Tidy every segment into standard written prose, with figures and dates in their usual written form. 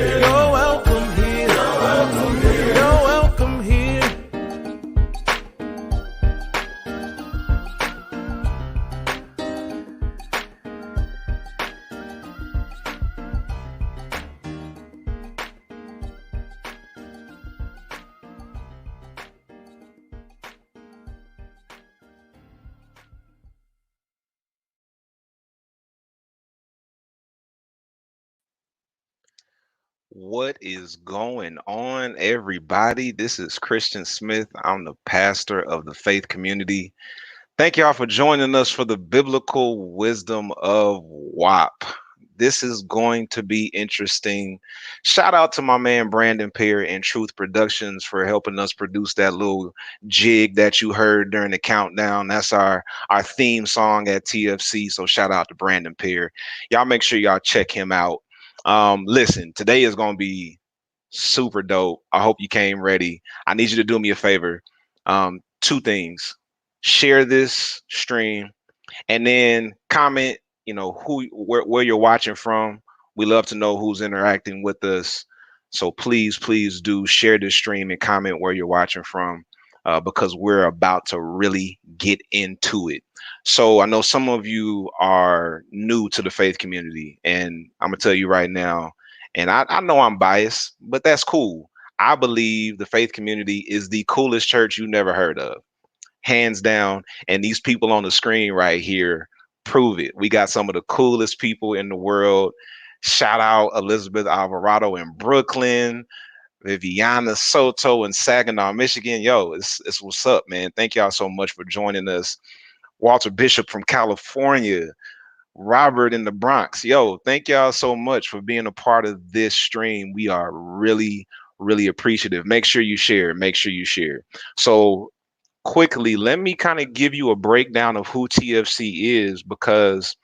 You're welcome here. You're welcome here. What is going on, everybody? This is Christian Smith. I'm the pastor of the faith community. Thank y'all for joining us for the Biblical Wisdom of WAP. This is going to be interesting. Shout out to my man Brandon Pear and Truth Productions for helping us produce that little jig that you heard during the countdown. That's our theme song at TFC. So shout out to Brandon Pear. Y'all make sure y'all check him out. Listen, today is going to be super dope. I hope you came ready. I need you to do me a favor. Two things: share this stream, and then comment, where you're watching from. We love to know who's interacting with us. So please do share this stream and comment where you're watching from, because we're about to really get into it. So I know some of you are new to the faith community, and I'm gonna tell you right now, and I know I'm biased, but that's cool. I believe the faith community is the coolest church you never heard of, hands down. And these people on the screen right here prove it. We got some of the coolest people in the world. Shout out Elizabeth Alvarado in Brooklyn, Viviana Soto in Saginaw, Michigan. Yo, it's what's up, man. Thank y'all so much for joining us. Walter Bishop from California, Robert in the Bronx. Yo, thank y'all so much for being a part of this stream. We are really appreciative. Make sure you share. Make sure you share. So quickly, let me kind of give you a breakdown of who TFC is, because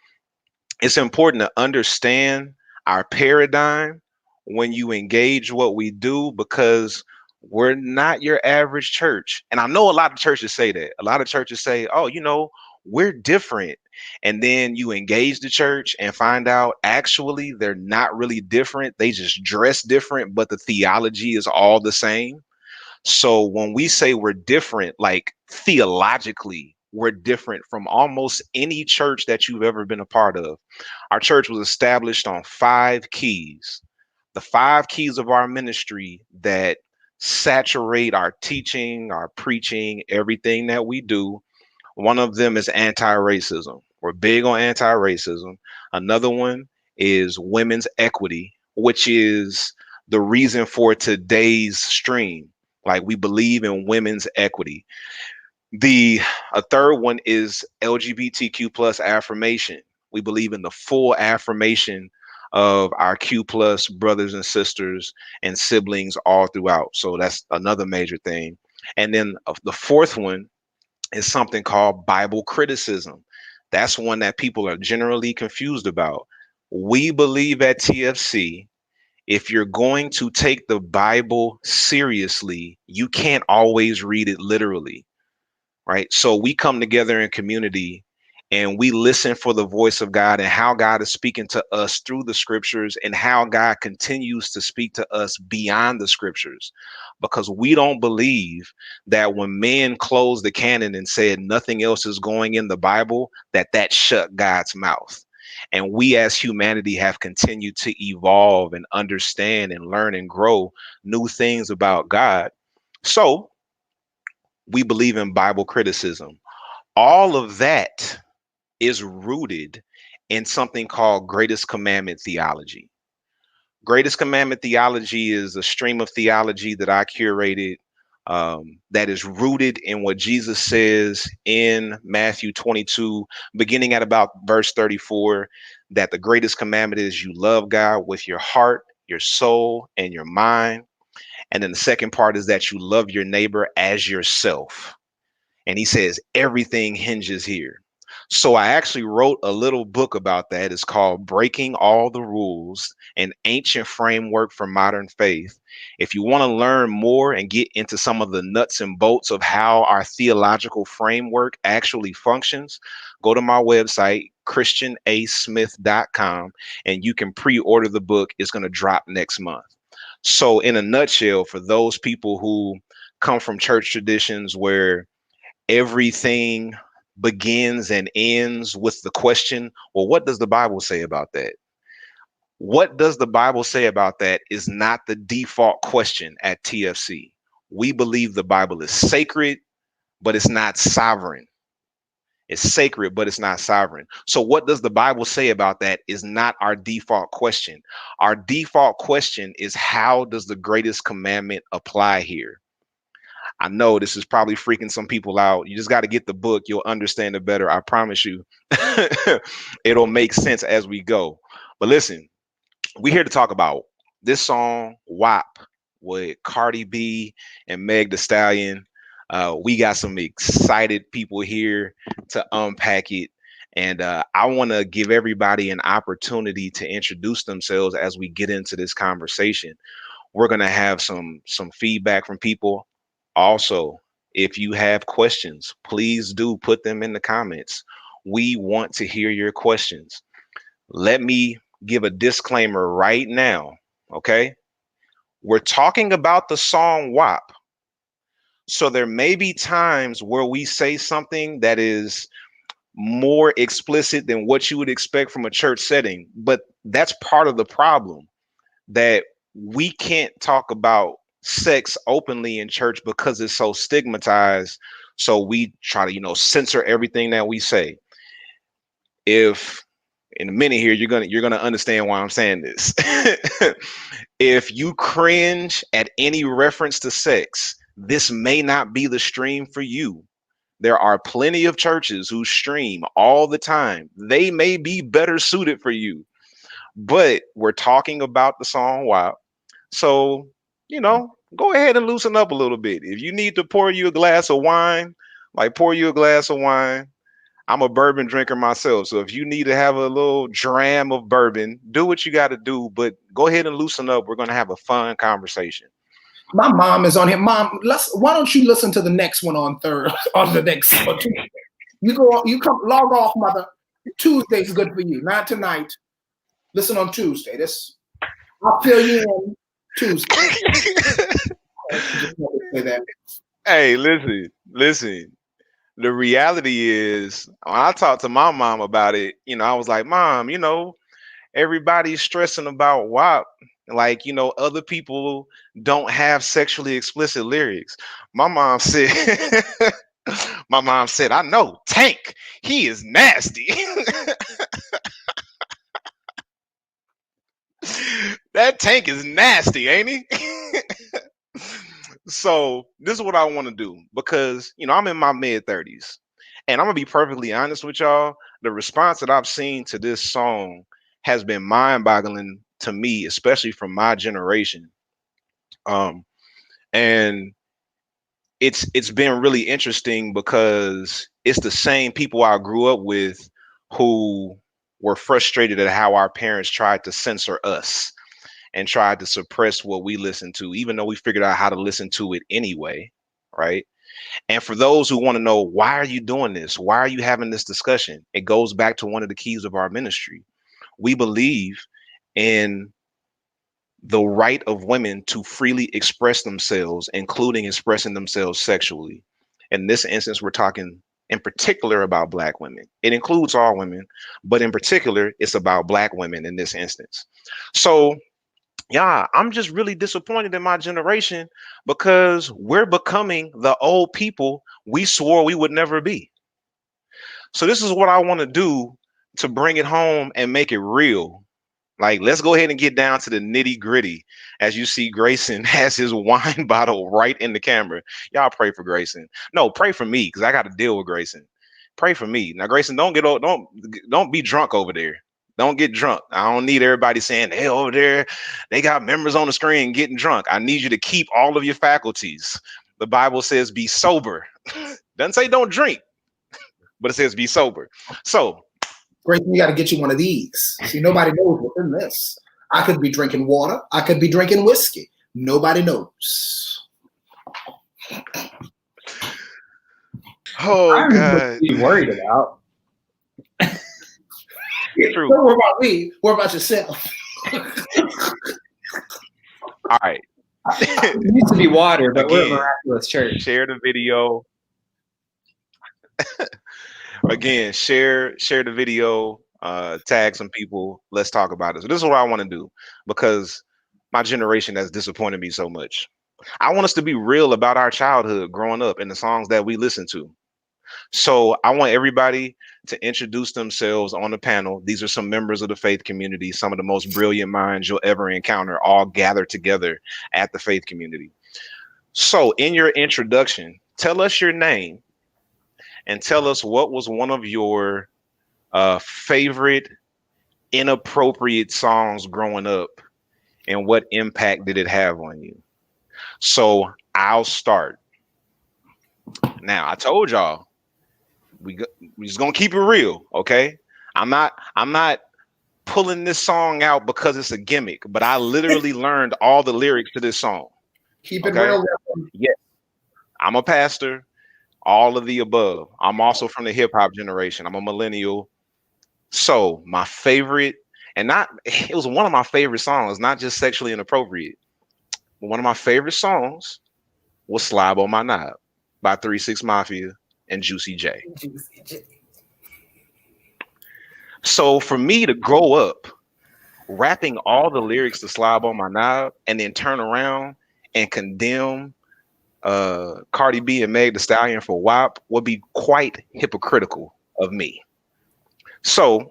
it's important to understand our paradigm when you engage what we do, because we're not your average church. And I know a lot of churches say that. A lot of churches say, oh, we're different. And then you engage the church and find out actually they're not really different. They just dress different, but the theology is all the same. So when we say we're different, like theologically, we're different from almost any church that you've ever been a part of. Our church was established on 5 keys, the 5 keys of our ministry that saturate our teaching, our preaching, everything that we do. One of them is anti-racism. We're big on anti-racism. Another one is women's equity, which is the reason for today's stream. Like we believe in women's equity. The A third one is LGBTQ plus affirmation. We believe in the full affirmation of our Q plus brothers and sisters and siblings all throughout. So that's another major thing. And then the fourth one is something called Bible criticism. That's one that people are generally confused about. We believe at TFC, if you're going to take the Bible seriously, you can't always read it literally, right? So we come together in community and we listen for the voice of God and how God is speaking to us through the scriptures and how God continues to speak to us beyond the scriptures. Because we don't believe that when men closed the canon and said nothing else is going in the Bible, that shut God's mouth. And we as humanity have continued to evolve and understand and learn and grow new things about God. So we believe in Bible criticism. All of that is rooted in something called greatest commandment theology. Greatest commandment theology is a stream of theology that I curated, that is rooted in what Jesus says in Matthew 22, beginning at about verse 34, that the greatest commandment is you love God with your heart, your soul, and your mind. And then the second part is that you love your neighbor as yourself. And he says everything hinges here. So I actually wrote a little book about that. It's called Breaking All the Rules, an ancient framework for modern faith. If you want to learn more and get into some of the nuts and bolts of how our theological framework actually functions, go to my website, christianasmith.com, and you can pre-order the book. It's going to drop next month. So in a nutshell, for those people who come from church traditions where everything begins and ends with the question, well, what does the Bible say about that? What does the Bible say about that is not the default question at TFC. We believe the Bible is sacred, but it's not sovereign. It's sacred, but it's not sovereign. So what does the Bible say about that is not our default question. Our default question is, how does the greatest commandment apply here? I know this is probably freaking some people out. You just got to get the book. You'll understand it better. I promise you. It'll make sense as we go. But listen, we're here to talk about this song, WAP, with Cardi B and Meg the Stallion. We got some excited people here to unpack it. And I want to give everybody an opportunity to introduce themselves as we get into this conversation. We're going to have some feedback from people. Also, if you have questions, please do put them in the comments. We want to hear your questions. Let me give a disclaimer right now, okay? We're talking about the song WAP. So there may be times where we say something that is more explicit than what you would expect from a church setting, but that's part of the problem, that we can't talk about sex openly in church because it's so stigmatized. So we try to, censor everything that we say. If in a minute here, you're gonna understand why I'm saying this. If you cringe at any reference to sex, this may not be the stream for you. There are plenty of churches who stream all the time. They may be better suited for you, but we're talking about the song WAP. So, go ahead and loosen up a little bit. If you need to pour you a glass of wine, pour you a glass of wine. I'm a bourbon drinker myself. So if you need to have a little dram of bourbon, do what you got to do, but go ahead and loosen up. We're going to have a fun conversation. My mom is on here. Mom, why don't you listen to the next one on the next one? You come log off, mother. Tuesday's good for you, not tonight. Listen on Tuesday. I'll fill you in Tuesday. Hey, listen. The reality is, when I talked to my mom about it, I was like, Mom, everybody's stressing about WAP. Other people don't have sexually explicit lyrics. My mom said, I know Tank, he is nasty. That tank is nasty, ain't he? So this is what I want to do because I'm in my mid-30s, and I'm gonna be perfectly honest with y'all. The response that I've seen to this song has been mind-boggling to me, especially from my generation. And it's been really interesting because it's the same people I grew up with who were frustrated at how our parents tried to censor us and tried to suppress what we listened to, even though we figured out how to listen to it anyway, right? And for those who want to know, why are you doing this? Why are you having this discussion? It goes back to one of the keys of our ministry. We believe in the right of women to freely express themselves, including expressing themselves sexually. In this instance, we're talking in particular about Black women. It includes all women, but in particular, it's about Black women in this instance. So yeah, I'm just really disappointed in my generation because we're becoming the old people we swore we would never be. So this is what I want to do to bring it home and make it real. Like, let's go ahead and get down to the nitty gritty. As you see, Grayson has his wine bottle right in the camera. Y'all pray for Grayson. No, pray for me because I got to deal with Grayson. Pray for me. Now, Grayson, don't be drunk over there. Don't get drunk. I don't need everybody saying, hey, over there, they got members on the screen getting drunk. I need you to keep all of your faculties. The Bible says be sober. Doesn't say don't drink, but it says be sober. So, Grayson, you got to get you one of these. See, nobody knows what's in this. I could be drinking water. I could be drinking whiskey. Nobody knows. Oh, God. What you worried about? True. Don't worry about me. Worry about yourself. All right. It needs to be water, but we're a miraculous church. Share the video. Again, share the video, tag some people. Let's talk about it. So this is what I want to do because my generation has disappointed me so much. I want us to be real about our childhood growing up and the songs that we listen to. So I want everybody to introduce themselves on the panel. These are some members of the faith community, some of the most brilliant minds you'll ever encounter, all gathered together at the faith community. So in your introduction, tell us your name and tell us what was one of your favorite inappropriate songs growing up and what impact did it have on you. So I'll start. Now, I told y'all, we just gonna keep it real, okay? I'm not pulling this song out because it's a gimmick, but I literally learned all the lyrics to this song. Keep it real. Yes, I'm a pastor, all of the above. I'm also from the hip hop generation. I'm a millennial. So my favorite, it was one of my favorite songs, not just sexually inappropriate, but one of my favorite songs was Slob on My Knob by 3 6 Mafia and Juicy J. So for me to grow up rapping all the lyrics to Slob on My Knob and then turn around and condemn Cardi B and Meg the Stallion for WAP would be quite hypocritical of me. So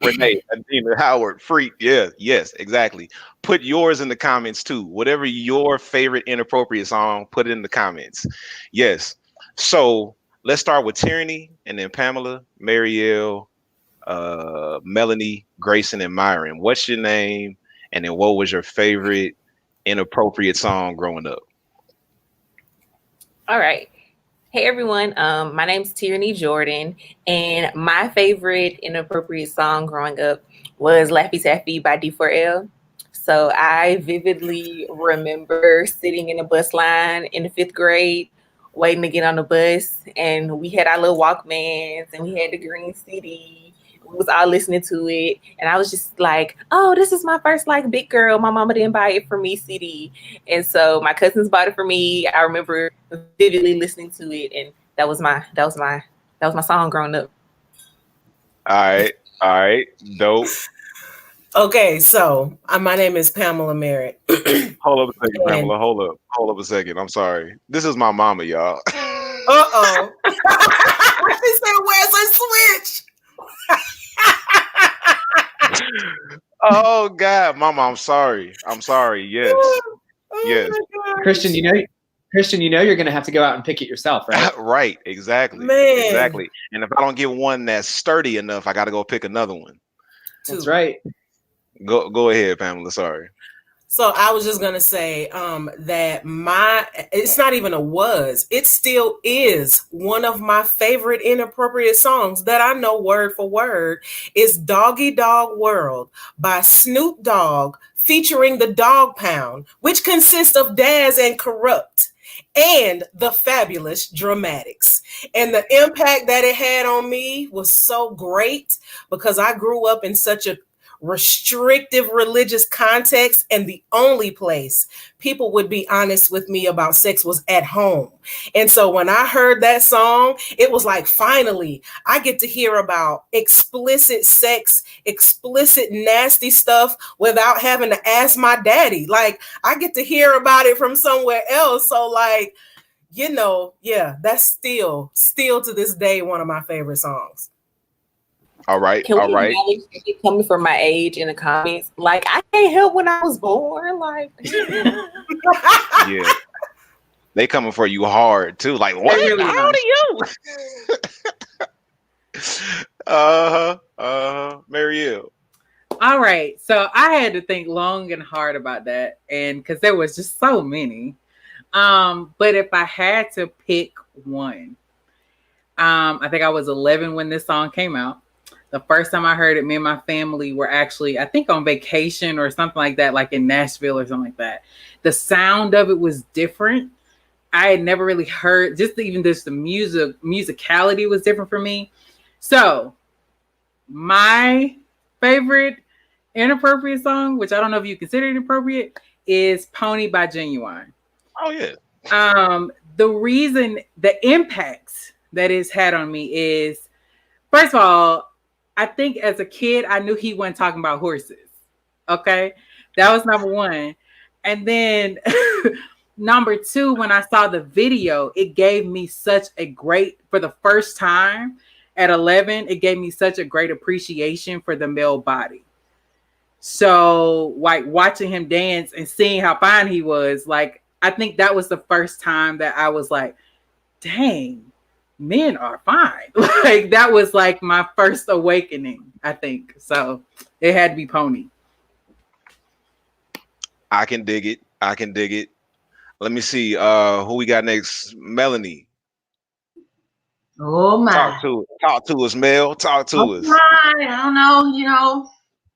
Renee, Adina, Howard, Freak, yes, exactly. Put yours in the comments too. Whatever your favorite inappropriate song, put it in the comments. Yes. So let's start with Tyranny and then Pamela, Marielle, Melanie, Grayson, and Myron. What's your name? And then what was your favorite inappropriate song growing up? All right. Hey everyone, my name's Tyranny Jordan, and my favorite inappropriate song growing up was Laffy Taffy by D4L. So I vividly remember sitting in a bus line in the 5th grade, waiting to get on the bus, and we had our little Walkmans, and we had the green CD. We was all listening to it, and I was just like, oh, this is my first like big girl. My mama didn't buy it for me CD. And so my cousins bought it for me. I remember vividly listening to it, and that was my song growing up. All right, dope. Okay, so my name is Pamela Merritt. Hold up a second, Pamela. Hold up a second. I'm sorry. This is my mama, y'all. Uh-oh. She said, where's her switch? Oh God, Mama, I'm sorry. I'm sorry. Yes, yes. Christian, you know you're gonna have to go out and pick it yourself, right? Right. Exactly. Man. Exactly. And if I don't get one that's sturdy enough, I got to go pick another one. That's right. Go ahead, Pamela. Sorry. So I was just gonna say that it's not even it still is one of my favorite inappropriate songs that I know word for word is Doggy Dog World by Snoop Dogg featuring the Dog Pound, which consists of Daz and Corrupt and the fabulous Dramatics. And the impact that it had on me was so great because I grew up in such a restrictive religious context, and the only place people would be honest with me about sex was at home. And so when I heard that song, it was like, finally, I get to hear about explicit sex, explicit nasty stuff without having to ask my daddy. Like, I get to hear about it from somewhere else. So like, yeah, that's still to this day one of my favorite songs. All right. Can we All right. acknowledge that they coming from my age in the comments? Like, I can't help when I was born. Like, Yeah. They coming for you hard too. Like, what? really How old are you? Marielle. All right. So I had to think long and hard about that. And because there was just so many. But if I had to pick one, I think I was 11 when this song came out. The first time I heard it, me and my family were actually, I think, on vacation or something like that, like in Nashville or something like that. The sound of it was different. I had never really heard, just the musicality was different for me. So my favorite inappropriate song, which I don't know if you consider it inappropriate, is Pony by Genuine. Oh yeah. The reason, the impacts that it's had on me is, first of all, I think as a kid, I knew he wasn't talking about horses. Okay. That was number one. And then number two, when I saw the video, it gave me such a great, for the first time at 11, it gave me such a great appreciation for the male body. So like watching him dance and seeing how fine he was, like, I think that was the first time that I was like, dang, men are fine. Like, that was like my first awakening, I think. So it had to be Pony. I can dig it. I can dig it. Let me see. Who we got next? Melanie. Oh my. Talk to us, Mel. Talk to us. I don't know,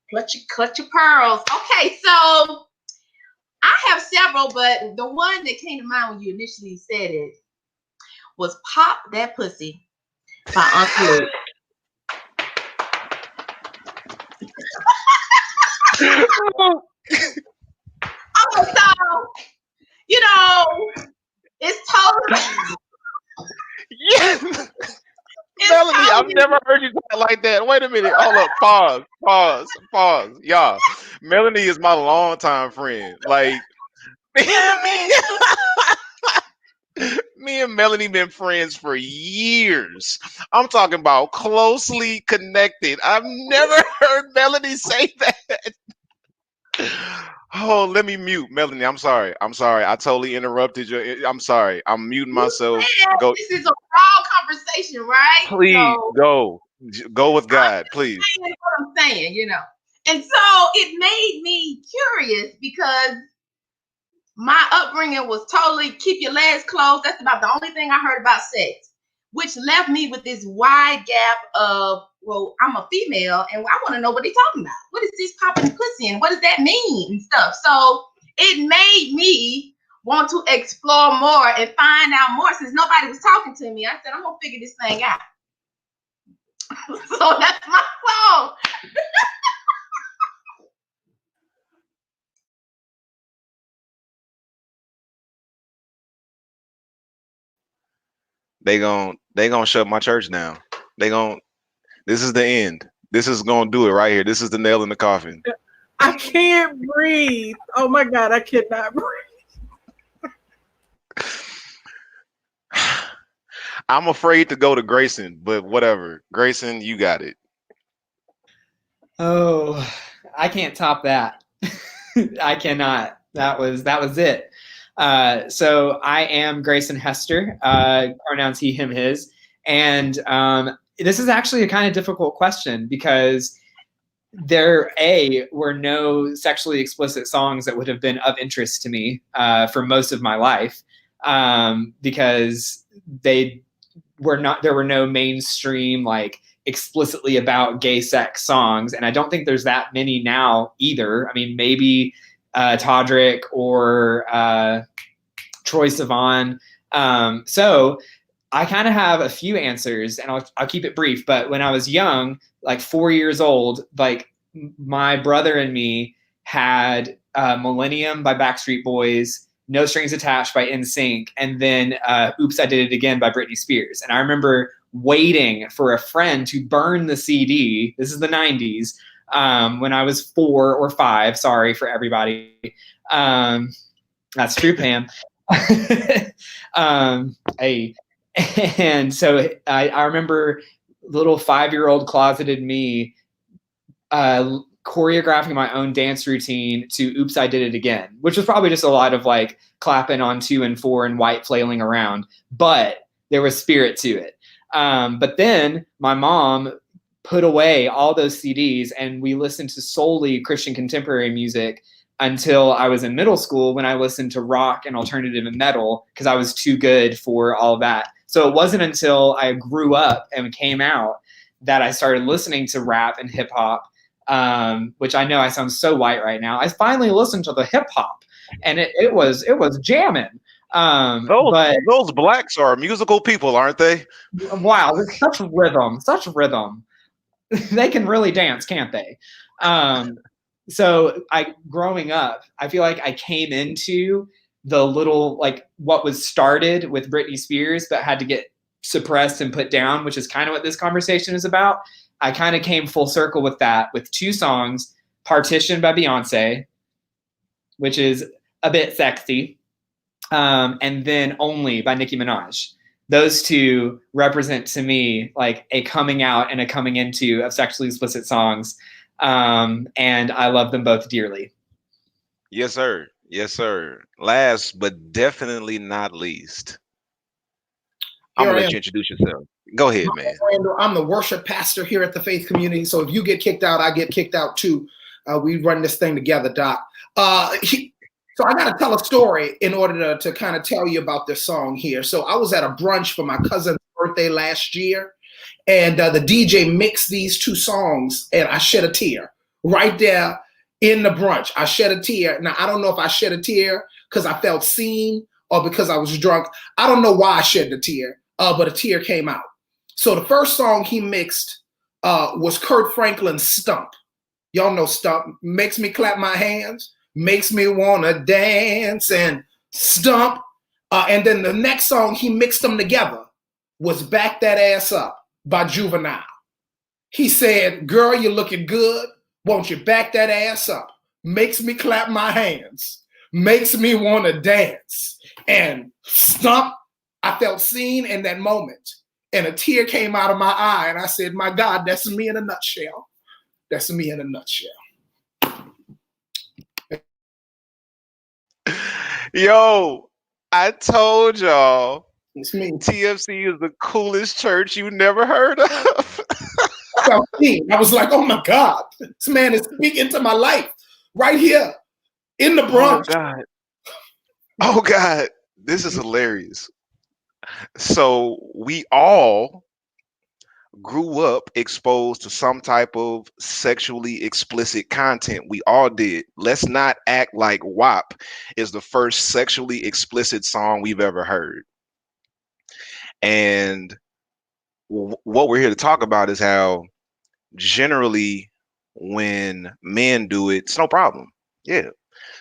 clutch your pearls. Okay, so I have several, but the one that came to mind when you initially said it was Pop That Pussy by Uncle Luke. Oh, so, it's totally... Yes. Melanie, I've never heard you talk like that. Wait a minute. Hold up. Pause. Y'all, Melanie is my longtime friend. Like, me and Melanie been friends for years. I'm talking about closely connected. I've never heard Melanie say that. Oh, let me mute Melanie. I'm sorry. I totally interrupted you. I'm sorry. I'm muting myself. Go. This is a raw conversation, right? Please go with God, please. What I'm saying, and so it made me curious because my upbringing was totally keep your legs closed. That's about the only thing I heard about sex, which left me with this wide gap of, well, I'm a female and I want to know what they're talking about. What is this popping pussy and what does that mean and stuff? So it made me want to explore more and find out more since nobody was talking to me. I said, I'm going to figure this thing out. So that's my song. They gonna shut my church down. This is the end. This is gonna do it right here. This is the nail in the coffin. I can't breathe. Oh my God, I cannot breathe. I'm afraid to go to Grayson, but whatever. Grayson, you got it. Oh, I can't top that. I cannot. That was it. So I am Grayson Hester, pronouns he, him, his. And this is actually a kind of difficult question because there were no sexually explicit songs that would have been of interest to me for most of my life, because there were no mainstream like explicitly about gay sex songs, and I don't think there's that many now either. I mean, maybe Todrick or Troye Sivan. So I kind of have a few answers, and I'll keep it brief. But when I was young, like 4 years old, like my brother and me had Millennium by Backstreet Boys, No Strings Attached by NSYNC, and then Oops, I Did It Again by Britney Spears. And I remember waiting for a friend to burn the CD. This is the 90s, when I was 4 or 5. Sorry for everybody. That's true, Pam. Hey. And so I remember little 5-year-old closeted me choreographing my own dance routine to Oops, I Did It Again, which was probably just a lot of like clapping on 2 and 4 and white flailing around, but there was spirit to it. But then my mom put away all those CDs and we listened to solely Christian contemporary music until I was in middle school, when I listened to rock and alternative and metal because I was too good for all that. So it wasn't until I grew up and came out that I started listening to rap and hip hop, which I know I sound so white right now. I finally listened to the hip hop, and it was jamming. Those blacks are musical people, aren't they? Wow, there's such rhythm. They can really dance, can't they? So growing up, I feel like I came into the little, like what was started with Britney Spears, but had to get suppressed and put down, which is kind of what this conversation is about. I kind of came full circle with that, with 2 songs, Partition by Beyonce, which is a bit sexy, and then Only by Nicki Minaj. Those 2 represent to me like a coming out and a coming into of sexually explicit songs. And I love them both dearly. Yes, sir. Yes, sir. Last but definitely not least, I'm going to let you introduce yourself. Go ahead, man. I'm the worship pastor here at the Faith Community. So if you get kicked out, I get kicked out too. We run this thing together, Doc. So I got to tell a story in order to kind of tell you about this song here. So I was at a brunch for my cousin's birthday last year, and the DJ mixed these 2 songs, and I shed a tear right there in the brunch. I shed a tear. Now, I don't know if I shed a tear because I felt seen or because I was drunk. I don't know why I shed the tear, but a tear came out. So the first song he mixed was Kurt Franklin's Stump. Y'all know Stump. Makes me clap my hands, makes me want to dance and stump. And then the next song he mixed them together was Back That Ass Up by Juvenile. He said, girl, you're looking good. Won't you back that ass up? Makes me clap my hands. Makes me want to dance. And stump, I felt seen in that moment. And a tear came out of my eye. And I said, my God, that's me in a nutshell. That's me in a nutshell. Yo, I told y'all. It's me. TFC is the coolest church you never heard of. I was like, oh my God, this man is speaking to my life right here in the Bronx. Oh God, this is hilarious. So we all grew up exposed to some type of sexually explicit content. We all did. Let's not act like WAP is the first sexually explicit song we've ever heard. And what we're here to talk about is how generally when men do it, it's no problem. Yeah.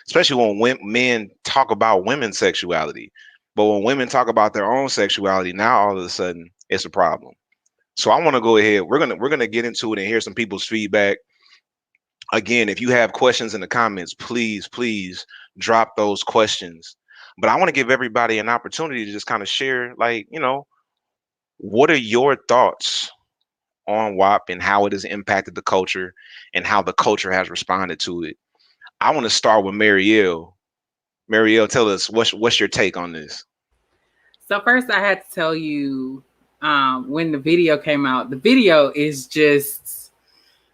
Especially when men talk about women's sexuality. But when women talk about their own sexuality, now all of a sudden it's a problem. So I want to go ahead. We're gonna get into it and hear some people's feedback. Again, if you have questions in the comments, please drop those questions. But I want to give everybody an opportunity to just kind of share, like, you know, what are your thoughts on WAP and how it has impacted the culture and how the culture has responded to it. I want to start with Marielle. Marielle, tell us what's your take on this? So first I had to tell you, when the video came out, the video is just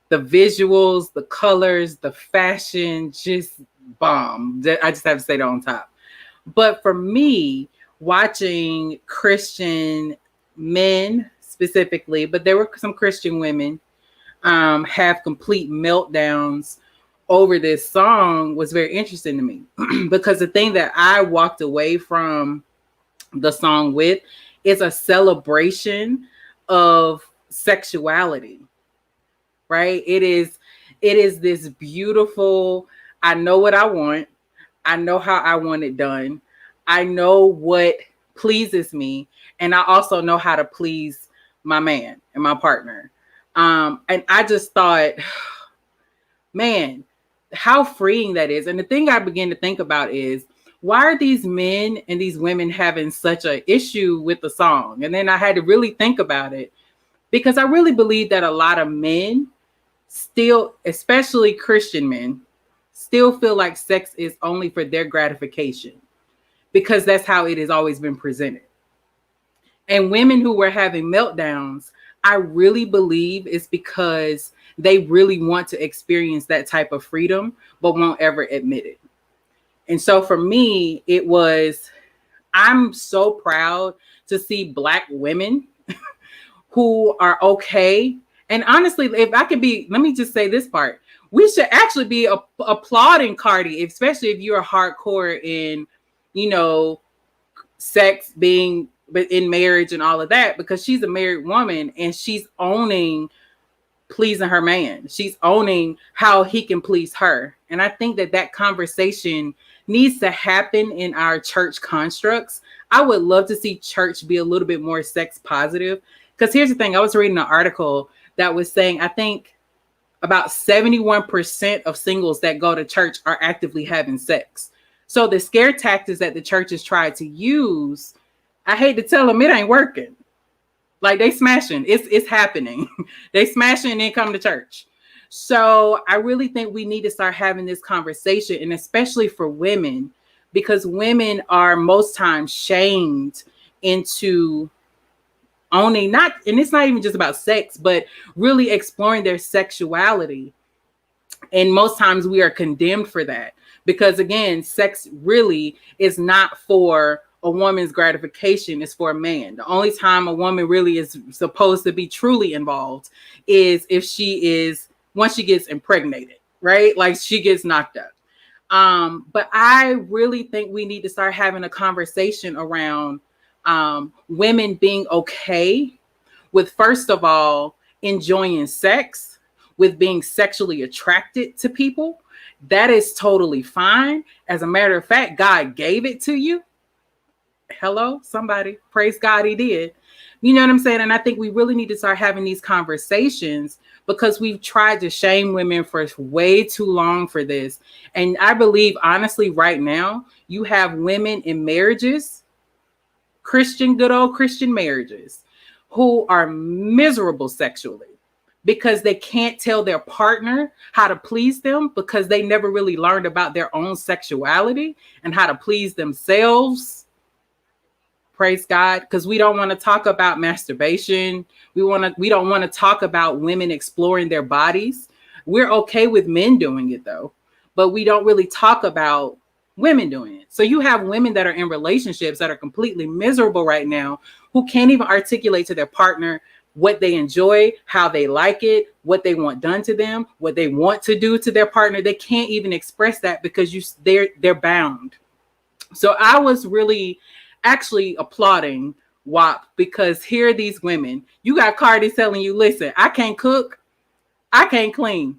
the visuals, the colors, the fashion, just bomb. I just have to say that on top. But for me, watching Christian men specifically, but there were some Christian women have complete meltdowns over this song was very interesting to me because the thing that I walked away from the song with is a celebration of sexuality, right? It is this beautiful, I know what I want. I know how I want it done. I know what pleases me. And I also know how to please my man and my partner. And I just thought, man, how freeing that is. And the thing I began to think about is, why are these men and these women having such an issue with the song? And then I had to really think about it, because I really believe that a lot of men still, especially Christian men, still feel like sex is only for their gratification, because that's how it has always been presented. And women who were having meltdowns, I really believe it's because they really want to experience that type of freedom, but won't ever admit it. And so for me, it was, I'm so proud to see Black women who are okay. And honestly, if I could be, let me just say this part. We should actually be applauding Cardi, especially if you're hardcore in, you know, sex, being in marriage and all of that, because she's a married woman and she's owning pleasing her man. She's owning how he can please her. And I think that that conversation needs to happen in our church constructs. I would love to see church be a little bit more sex positive. Because here's the thing, I was reading an article that was saying, I think about 71% of singles that go to church are actively having sex. So the scare tactics that the churches tried to use, I hate to tell them, it ain't working. Like, they smashing, it's happening. They smashing and then come to church. So I really think we need to start having this conversation, and especially for women, because women are most times shamed into owning, not, and it's not even just about sex, but really exploring their sexuality. And most times we are condemned for that, because again, sex really is not for a woman's gratification, is for a man. The only time a woman really is supposed to be truly involved is if she is, once she gets impregnated, right? Like she gets knocked up. But I really think we need to start having a conversation around women being okay with, first of all, enjoying sex, with being sexually attracted to people. That is totally fine. As a matter of fact, God gave it to you. Hello, somebody. Praise God, he did. You know what I'm saying? And I think we really need to start having these conversations, because we've tried to shame women for way too long for this. And I believe, honestly, right now, you have women in marriages, good old Christian marriages, who are miserable sexually because they can't tell their partner how to please them, because they never really learned about their own sexuality and how to please themselves. Praise God, because we don't want to talk about masturbation. We don't want to talk about women exploring their bodies. We're okay with men doing it though, but we don't really talk about women doing it. So you have women that are in relationships that are completely miserable right now, who can't even articulate to their partner what they enjoy, how they like it, what they want done to them, what they want to do to their partner. They can't even express that because they're bound. So I was really actually applauding WAP, because here are these women. You got Cardi telling you, listen, I can't cook, I can't clean,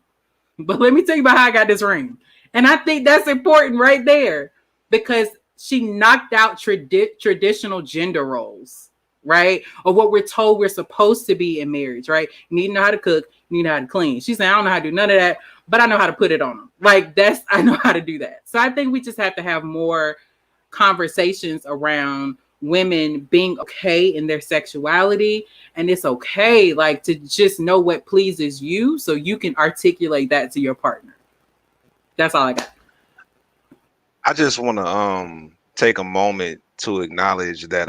but let me tell you about how I got this ring. And I think that's important right there, because she knocked out traditional gender roles, right? Or what we're told we're supposed to be in marriage, right? You need to know how to cook, you need to know how to clean. She's saying, I don't know how to do none of that, but I know how to put it on them. Like I know how to do that. So I think we just have to have more conversations around women being okay in their sexuality, and it's okay like to just know what pleases you so you can articulate that to your partner. That's all I got. I just want to take a moment to acknowledge that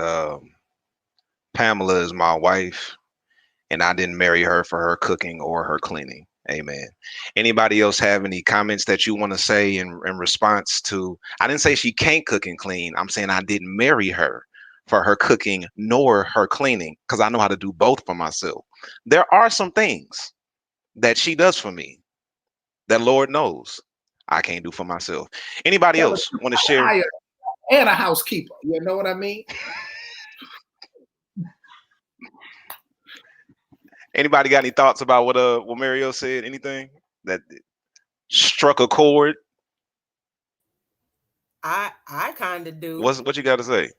Pamela is my wife, and I didn't marry her for her cooking or her cleaning. Amen. Anybody else have any comments that you want to say in response to? I didn't say she can't cook and clean. I'm saying I didn't marry her for her cooking nor her cleaning, because I know how to do both for myself. There are some things that she does for me that Lord knows I can't do for myself. Anybody else want to share? And a housekeeper. You know what I mean? Anybody got any thoughts about what Mario said? Anything that struck a chord? I kind of do. What you got to say?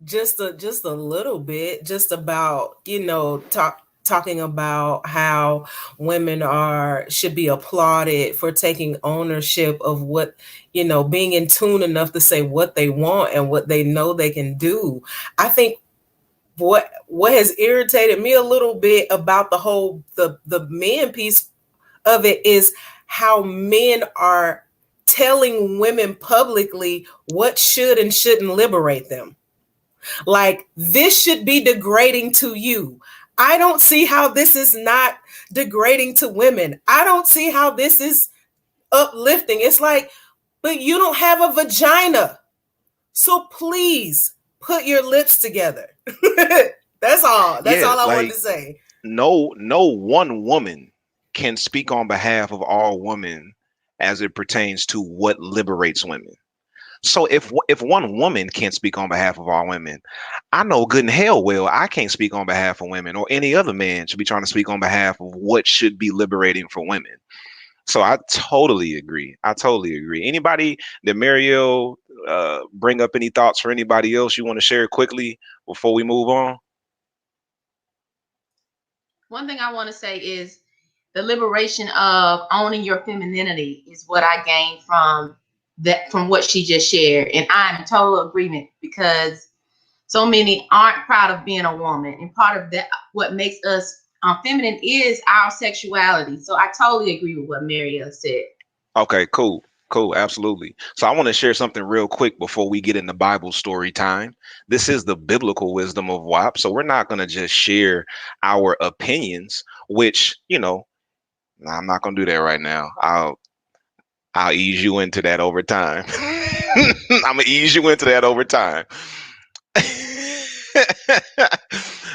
Just a little bit, just about, you know, talking about how women should be applauded for taking ownership of what, you know, being in tune enough to say what they want and what they know they can do. I think what has irritated me a little bit about the whole the men piece of it is how men are telling women publicly what should and shouldn't liberate them. Like, this should be degrading to you. I don't see how this is not degrading to women. I don't see how this is uplifting. It's like, but you don't have a vagina. So please put your lips together. That's all. That's all I wanted to say. No one woman can speak on behalf of all women as it pertains to what liberates women. So if one woman can't speak on behalf of all women, I know good and hell well I can't speak on behalf of women, or any other man should be trying to speak on behalf of what should be liberating for women. So I totally agree. Anybody that Mario bring up any thoughts for anybody else you want to share quickly before we move on? One thing I want to say is the liberation of owning your femininity is what I gained from what she just shared. And I'm in total agreement, because so many aren't proud of being a woman. And part of that, what makes us feminine, is our sexuality. So I totally agree with what Maria said. Okay, cool. Absolutely. So I want to share something real quick before we get into Bible story time. This is the biblical wisdom of WAP. So we're not going to just share our opinions, which, you know, I'm not going to do that right now. I'll ease you into that over time. I'm going to ease you into that over time.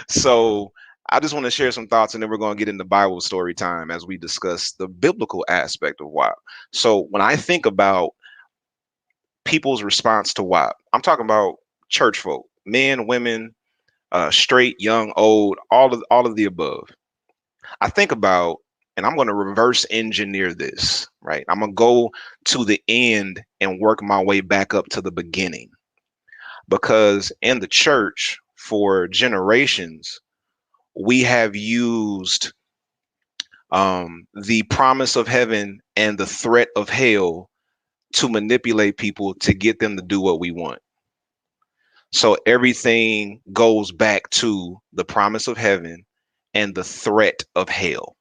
So I just want to share some thoughts, and then we're going to get into Bible story time as we discuss the biblical aspect of WAP. So when I think about people's response to WAP, I'm talking about church folk, men, women, straight, young, old, all of the above. I think about, and I'm going to reverse engineer this, right? I'm going to go to the end and work my way back up to the beginning, because in the church for generations, we have used the promise of heaven and the threat of hell to manipulate people to get them to do what we want. So everything goes back to the promise of heaven and the threat of hell.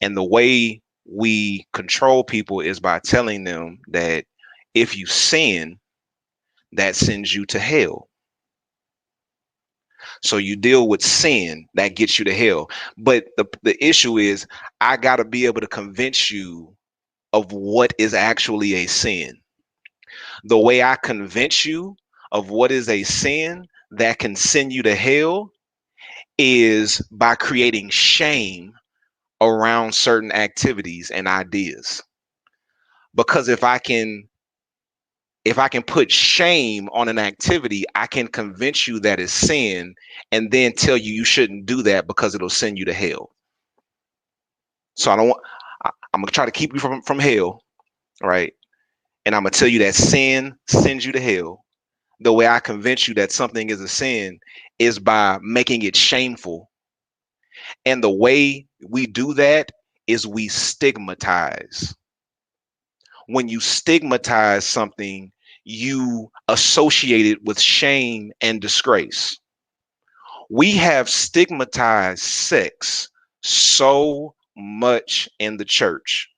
And the way we control people is by telling them that if you sin, that sends you to hell. So you deal with sin, that gets you to hell. But the issue is, I got to be able to convince you of what is actually a sin. The way I convince you of what is a sin that can send you to hell is by creating shame around certain activities and ideas. Because if I can put shame on an activity, I can convince you that it's sin and then tell you shouldn't do that because it'll send you to hell. So I'm going to try to keep you from hell, right? And I'm going to tell you that sin sends you to hell. The way I convince you that something is a sin is by making it shameful. And the way we do that is we stigmatize. When you stigmatize something, you associate it with shame and disgrace. We have stigmatized sex so much in the church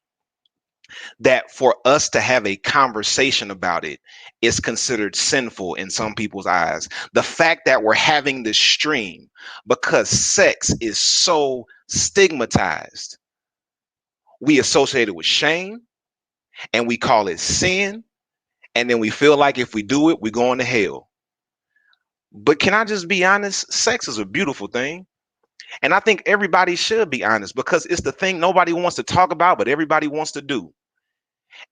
that for us to have a conversation about it is considered sinful in some people's eyes. The fact that we're having this stream because sex is so stigmatized, we associate it with shame and we call it sin. And then we feel like if we do it, we're going to hell. But can I just be honest? Sex is a beautiful thing. And I think everybody should be honest because it's the thing nobody wants to talk about, but everybody wants to do.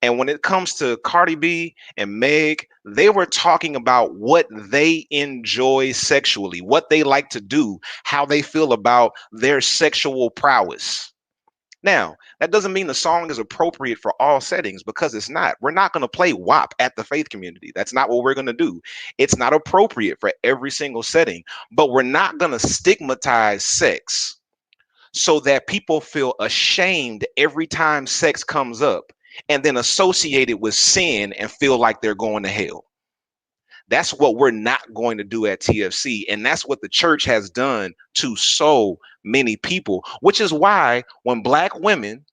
And when it comes to Cardi B and Meg, they were talking about what they enjoy sexually, what they like to do, how they feel about their sexual prowess. Now, that doesn't mean the song is appropriate for all settings because it's not. We're not going to play WAP at the faith community. That's not what we're going to do. It's not appropriate for every single setting, but we're not going to stigmatize sex so that people feel ashamed every time sex comes up and then associate it with sin and feel like they're going to hell. That's what we're not going to do at TFC. And that's what the church has done to so many people, which is why when Black women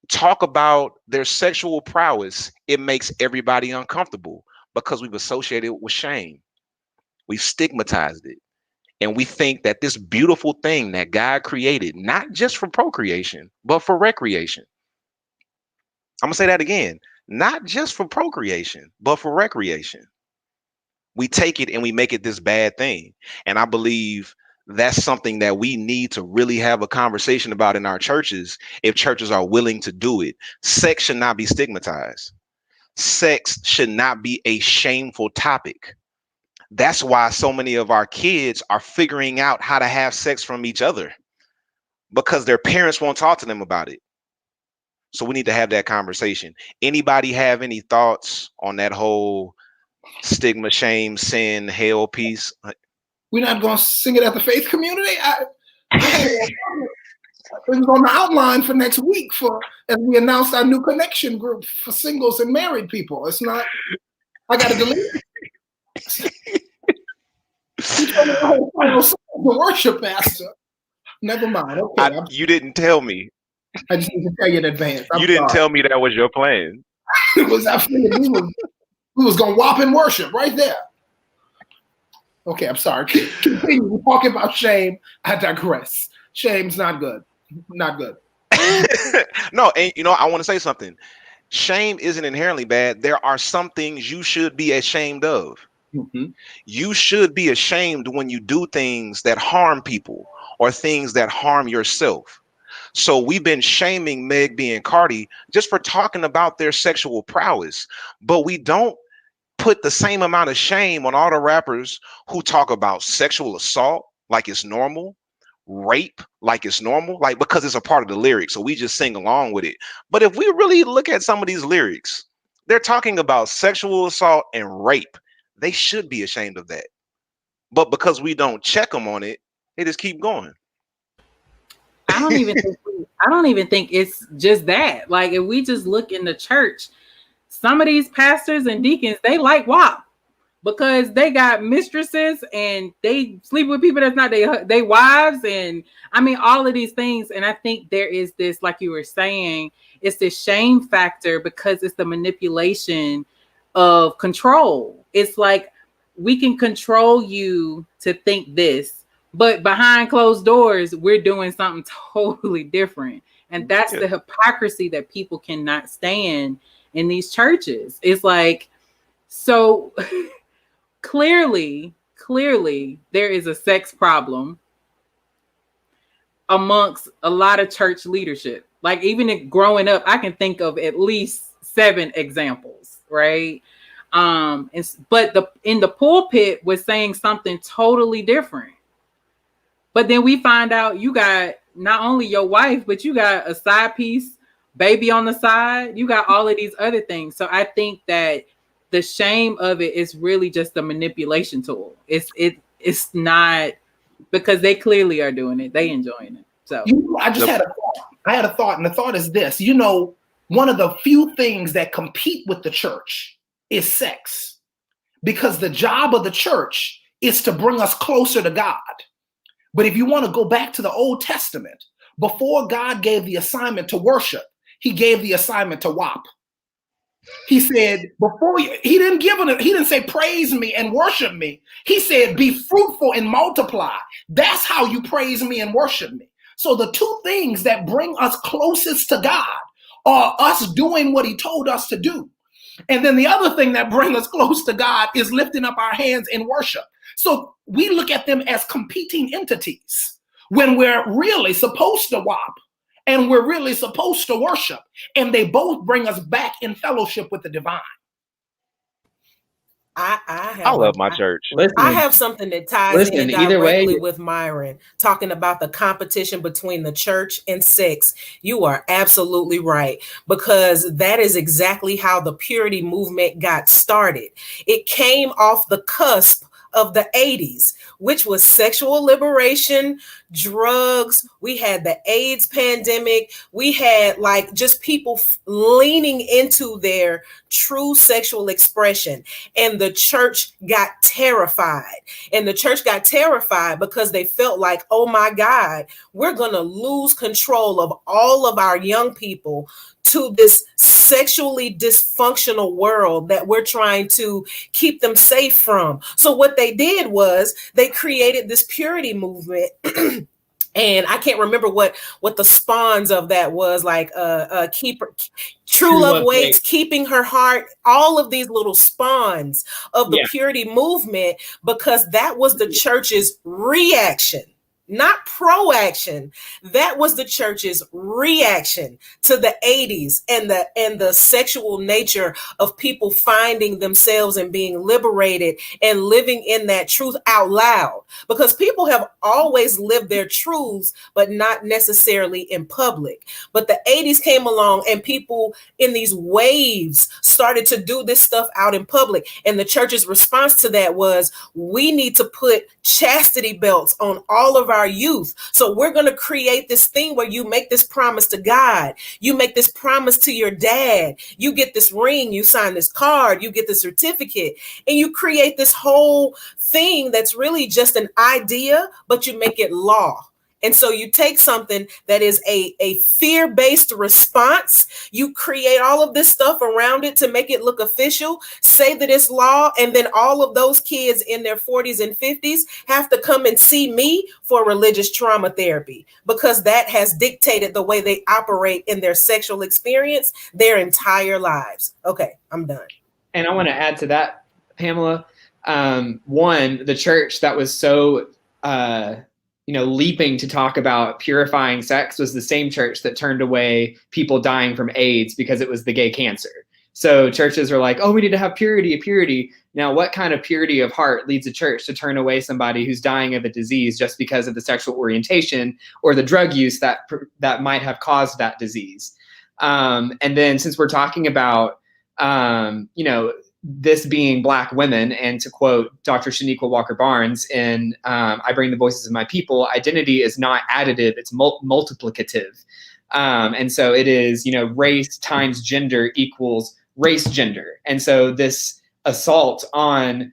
talk about their sexual prowess, it makes everybody uncomfortable because we've associated it with shame. We've stigmatized it. And we think that this beautiful thing that God created, not just for procreation, but for recreation. I'm going to say that again, not just for procreation, but for recreation. We take it and we make it this bad thing. And I believe that's something that we need to really have a conversation about in our churches if churches are willing to do it. Sex should not be stigmatized. Sex should not be a shameful topic. That's why so many of our kids are figuring out how to have sex from each other because their parents won't talk to them about it. So we need to have that conversation. Anybody have any thoughts on that whole stigma, shame, sin, hell piece? We're not going to sing it at the faith community. It was on the outline for next week as we announced our new connection group for singles and married people. It's not. I got to delete it. You told me the worship pastor. Never mind. Okay, you didn't tell me. I just need to tell you in advance. You didn't tell me that was your plan. It was absolutely. We was gonna WAP and worship right there. Okay, I'm sorry. Continue. We're talking about shame. I digress. Shame's not good. Not good. No, and I want to say something. Shame isn't inherently bad. There are some things you should be ashamed of. Mm-hmm. You should be ashamed when you do things that harm people or things that harm yourself. So we've been shaming Meg B and Cardi just for talking about their sexual prowess, but we don't put the same amount of shame on all the rappers who talk about sexual assault like it's normal, rape like it's normal, like because it's a part of the lyrics. So we just sing along with it. But if we really look at some of these lyrics, they're talking about sexual assault and rape. They should be ashamed of that. But because we don't check them on it, they just keep going. I don't even think it's just that. Like if we just look in the church, some of these pastors and deacons, they like WAP because they got mistresses and they sleep with people that's not they wives, and I mean all of these things. And I think there is this, like you were saying, it's this shame factor because it's the manipulation of control. It's like we can control you to think this, but behind closed doors, we're doing something totally different. And that's the hypocrisy that people cannot stand in these churches. It's like, so clearly there is a sex problem amongst a lot of church leadership. Like even growing up, I can think of at least 7 examples, right? But in the pulpit was saying something totally different. But then we find out you got not only your wife, but you got a side piece, baby on the side. You got all of these other things. So I think that the shame of it is really just a manipulation tool. It's not, because they clearly are doing it. They enjoying it. So I had a thought, and the thought is this. One of the few things that compete with the church is sex, because the job of the church is to bring us closer to God. But if you want to go back to the Old Testament, before God gave the assignment to worship, he gave the assignment to WAP. He said, he didn't say praise me and worship me. He said, be fruitful and multiply. That's how you praise me and worship me. So the two things that bring us closest to God are us doing what he told us to do. And then the other thing that brings us close to God is lifting up our hands in worship. So we look at them as competing entities when we're really supposed to WAP and we're really supposed to worship. And they both bring us back in fellowship with the divine. I love my church. I have something that ties in directly with Myron, talking about the competition between the church and sex. You are absolutely right, because that is exactly how the purity movement got started. It came off the cusp of the 80s, which was sexual liberation, drugs. We had the AIDS pandemic. We had like just people leaning into their true sexual expression. And the church got terrified. And the church got terrified because they felt like, oh my God, we're going to lose control of all of our young people to this sexually dysfunctional world that we're trying to keep them safe from. So what they did was they created this purity movement. And I can't remember what the spawns of that was, like True Love Waits, Keeping Her Heart, all of these little spawns of the purity movement, because that was the church's reaction. Not proaction. That was the church's reaction to the 80s and the sexual nature of people finding themselves and being liberated and living in that truth out loud. Because people have always lived their truths, but not necessarily in public. But the 80s came along and people in these waves started to do this stuff out in public. And the church's response to that was, we need to put chastity belts on all of our youth. So we're going to create this thing where you make this promise to God. You make this promise to your dad. You get this ring, you sign this card, you get the certificate, and you create this whole thing that's really just an idea, but you make it law. And so you take something that is a fear-based response, you create all of this stuff around it to make it look official, say that it's law, and then all of those kids in their 40s and 50s have to come and see me for religious trauma therapy, because that has dictated the way they operate in their sexual experience their entire lives. Okay, I'm done. And I want to add to that, Pamela. One, the church that was so leaping to talk about purifying sex was the same church that turned away people dying from AIDS because it was the gay cancer. So churches are like, oh, we need to have purity. Now, what kind of purity of heart leads a church to turn away somebody who's dying of a disease just because of the sexual orientation or the drug use that might have caused that disease? And then since we're talking about, this being Black women, and to quote Dr. Shaniqua Walker-Barnes in I Bring the Voices of My People, identity is not additive, it's multiplicative. And so it is, race times gender equals race gender. And so this assault on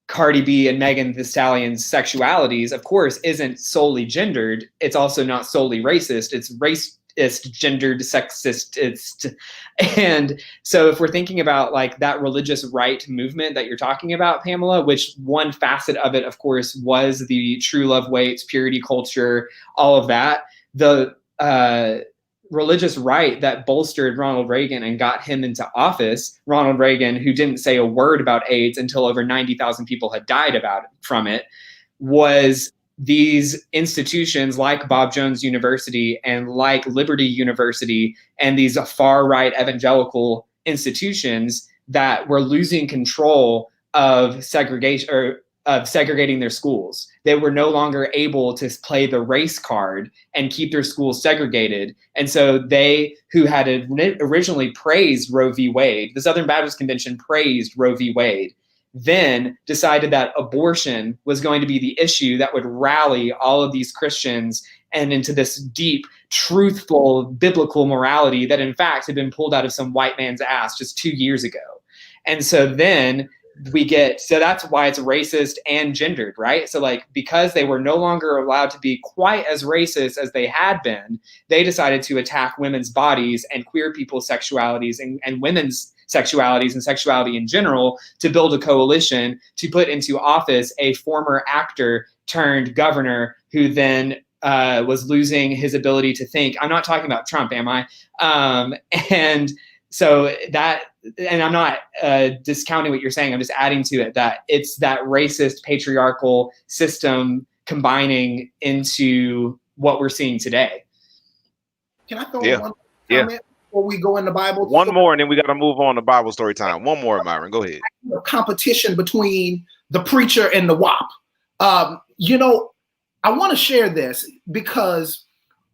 Cardi B and Megan Thee Stallion's sexualities, of course, isn't solely gendered. It's also not solely racist. It's racist, gendered, sexist. And so if we're thinking about like that religious right movement that you're talking about, Pamela, which one facet of it, of course, was the True Love Waits, purity culture, all of that, the religious right that bolstered Ronald Reagan and got him into office, Ronald Reagan, who didn't say a word about AIDS until over 90,000 people had died from it, was these institutions like Bob Jones University and like Liberty University and these far right evangelical institutions that were losing control of segregation or of segregating their schools. They were no longer able to play the race card and keep their schools segregated. And so they, who had originally praised Roe v. Wade, the Southern Baptist Convention praised Roe v. Wade, then decided that abortion was going to be the issue that would rally all of these Christians and into this deep, truthful, biblical morality that in fact had been pulled out of some white man's ass just 2 years ago. And so then so that's why it's racist and gendered, right? So like, because they were no longer allowed to be quite as racist as they had been, they decided to attack women's bodies and queer people's sexualities and women's sexualities and sexuality in general to build a coalition to put into office a former actor turned governor who then was losing his ability to think. I'm not talking about Trump, am I? And so that, and I'm not discounting what you're saying, I'm just adding to it that it's that racist patriarchal system combining into what we're seeing today. Can I throw one comment before we go in the Bible? One more, and then we got to move on to Bible story time. One more, Myron, go ahead. Competition between the preacher and the WAP. I want to share this because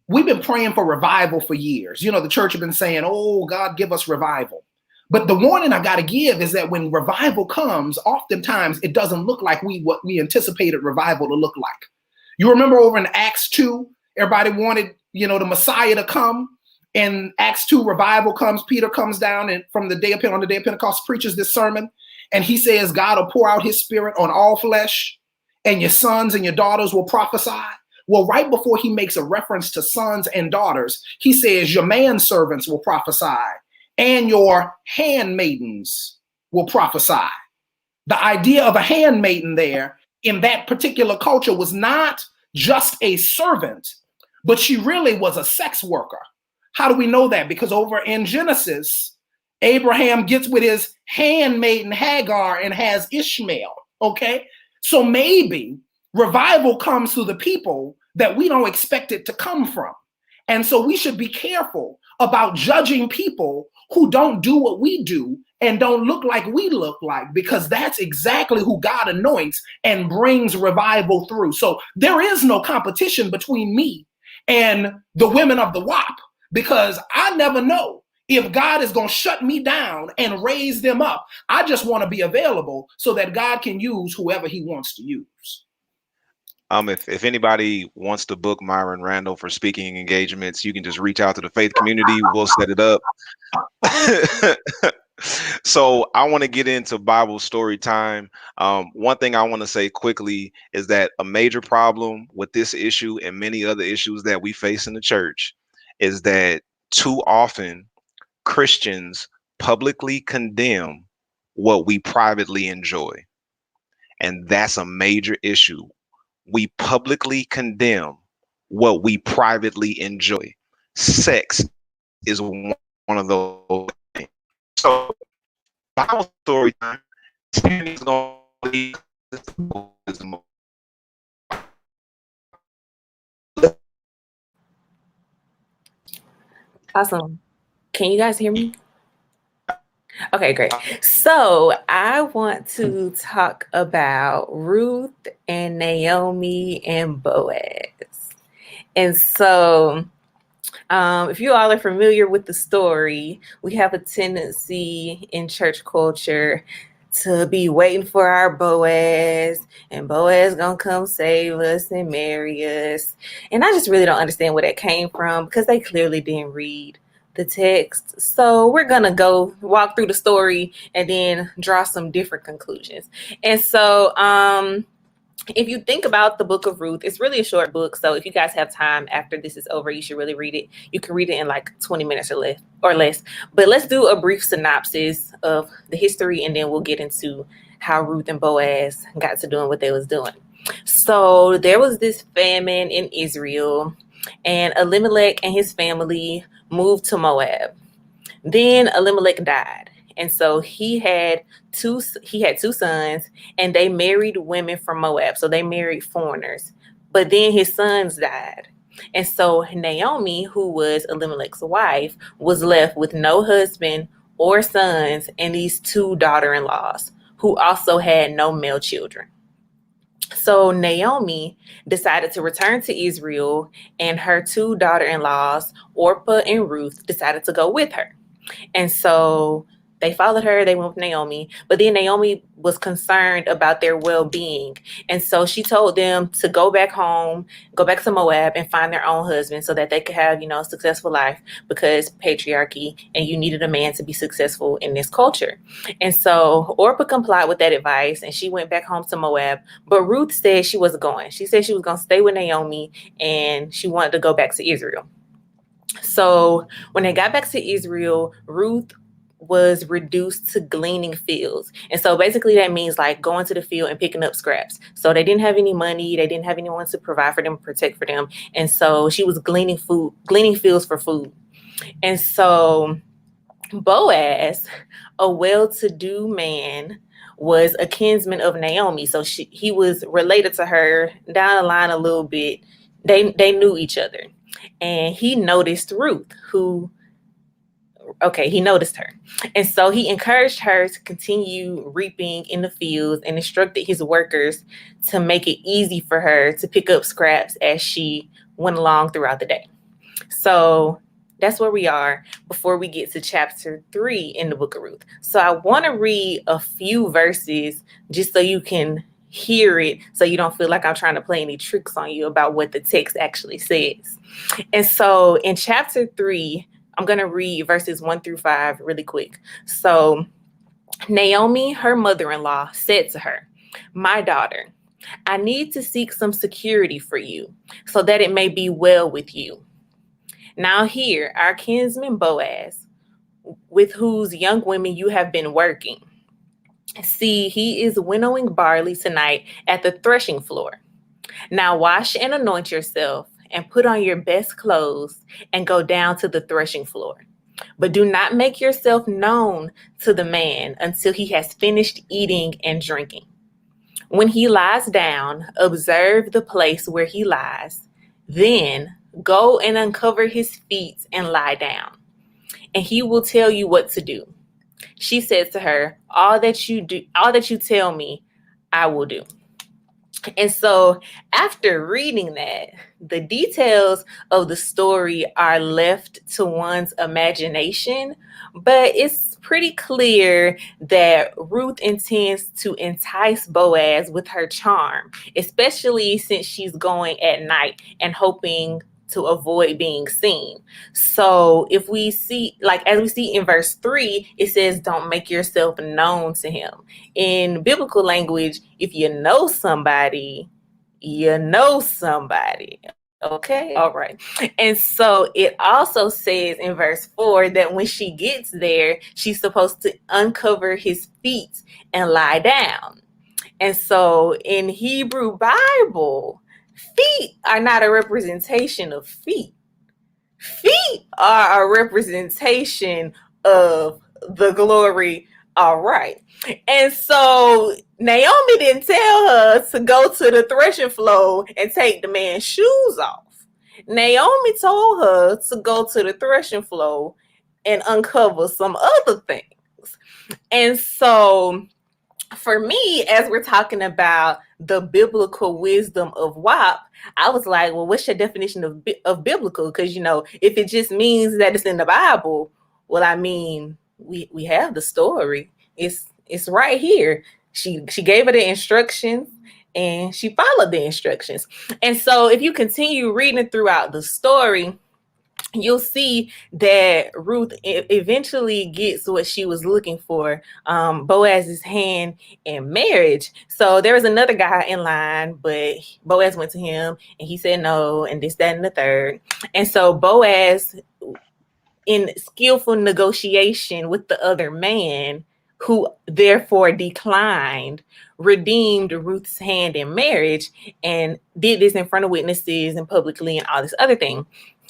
we've been praying for revival for years. The church has been saying, oh, God, give us revival. But the warning I got to give is that when revival comes, oftentimes it doesn't look like what we anticipated revival to look like. You remember over in Acts 2, everybody wanted, the Messiah to come. In Acts 2, revival comes. Peter comes down and on the day of Pentecost preaches this sermon. And he says, God will pour out his spirit on all flesh, and your sons and your daughters will prophesy. Well, right before he makes a reference to sons and daughters, he says your manservants will prophesy and your handmaidens will prophesy. The idea of a handmaiden there in that particular culture was not just a servant, but she really was a sex worker. How do we know that? Because over in Genesis, Abraham gets with his handmaiden Hagar and has Ishmael, okay? So maybe revival comes through the people that we don't expect it to come from. And so we should be careful about judging people who don't do what we do and don't look like we look like, because that's exactly who God anoints and brings revival through. So there is no competition between me and the women of the WAP, because I never know if God is going to shut me down and raise them up. I just want to be available so that God can use whoever he wants to use. If anybody wants to book Myron Randall for speaking engagements, you can just reach out to the faith community. We'll set it up. So I want to get into Bible story time. One thing I want to say quickly is that a major problem with this issue and many other issues that we face in the church is that too often Christians publicly condemn what we privately enjoy. And that's a major issue. We publicly condemn what we privately enjoy. Sex is one of those things. So, Bible story time. Is going to lead Awesome. Can you guys hear me? Okay, great. So I want to talk about Ruth and Naomi and Boaz. And so if you all are familiar with the story, we have a tendency in church culture to be waiting for our Boaz, and Boaz gonna come save us and marry us. And I just really don't understand where that came from, because they clearly didn't read the text. So we're gonna go walk through the story and then draw some different conclusions. And so if you think about the book of Ruth, it's really a short book. So if you guys have time after this is over, you should really read it. You can read it in like 20 minutes or less. But let's do a brief synopsis of the history, and then we'll get into how Ruth and Boaz got to doing what they was doing. So there was this famine in Israel, and Elimelech and his family moved to Moab. Then Elimelech died. And so he had two sons, and they married women from Moab. So they married foreigners. But then his sons died. And so Naomi, who was Elimelech's wife, was left with no husband or sons and these two daughter-in-laws who also had no male children. So Naomi decided to return to Israel, and her two daughter-in-laws, Orpah and Ruth, decided to go with her. And so They followed her, they went with Naomi, but then Naomi was concerned about their well-being. And so she told them to go back home, go back to Moab and find their own husband so that they could have, a successful life, because patriarchy, and you needed a man to be successful in this culture. And so Orpah complied with that advice and she went back home to Moab. But Ruth said she wasn't going. She said she was going to stay with Naomi and she wanted to go back to Israel. So when they got back to Israel, Ruth was reduced to gleaning fields. And so basically that means like going to the field and picking up scraps. So they didn't have any money. They didn't have anyone to provide for them, protect for them. And so she was gleaning fields for food. And so Boaz, a well-to-do man, was a kinsman of Naomi. So he was related to her down the line a little bit. They knew each other. And he noticed Ruth, he noticed her. And so he encouraged her to continue reaping in the fields and instructed his workers to make it easy for her to pick up scraps as she went along throughout the day. So that's where we are before we get to chapter 3 in the book of Ruth. So I want to read a few verses just so you can hear it, so you don't feel like I'm trying to play any tricks on you about what the text actually says. And so in chapter 3, I'm going to read verses 1-5 really quick. So Naomi, her mother-in-law, said to her, "My daughter, I need to seek some security for you so that it may be well with you. Now here, our kinsman Boaz, with whose young women you have been working. See, he is winnowing barley tonight at the threshing floor. Now wash and anoint yourself and put on your best clothes and go down to the threshing floor. But do not make yourself known to the man until he has finished eating and drinking. When he lies down, observe the place where he lies. Then go and uncover his feet and lie down, and he will tell you what to do." She said to her, all that you tell me, I will do." And so after reading that, the details of the story are left to one's imagination, but it's pretty clear that Ruth intends to entice Boaz with her charm, especially since she's going at night and hoping to avoid being seen. So if we see, as we see in verse 3, it says, don't make yourself known to him. In biblical language, if you know somebody, you know somebody. Okay. All right. And so it also says in verse 4 that when she gets there, she's supposed to uncover his feet and lie down. And so in Hebrew Bible, feet are not a representation of feet. Feet are a representation of the glory. All right. And so Naomi didn't tell her to go to the threshing floor and take the man's shoes off. Naomi told her to go to the threshing floor and uncover some other things. And so for me, as we're talking about the biblical wisdom of WAP, I was like, well, what's your definition of biblical? Because, if it just means that it's in the Bible, well, I mean, we have the story. It's right here. She gave her the instructions and she followed the instructions. And so if you continue reading throughout the story, you'll see that Ruth eventually gets what she was looking for, Boaz's hand in marriage. So there was another guy in line, but Boaz went to him and he said no, and this, that, and the third. And so Boaz, in skillful negotiation with the other man, who therefore declined, redeemed Ruth's hand in marriage and did this in front of witnesses and publicly and all this other thing.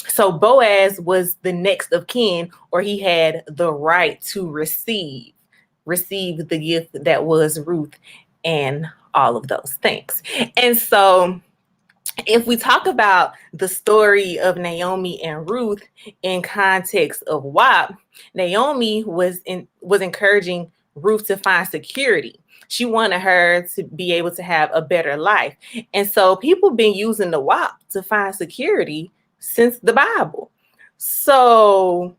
So Boaz was the next of kin, or he had the right to receive the gift that was Ruth and all of those things. And so if we talk about the story of Naomi and Ruth in context of WAP, Naomi was encouraging Ruth to find security. She wanted her to be able to have a better life. And so people been using the WAP to find security since the Bible. So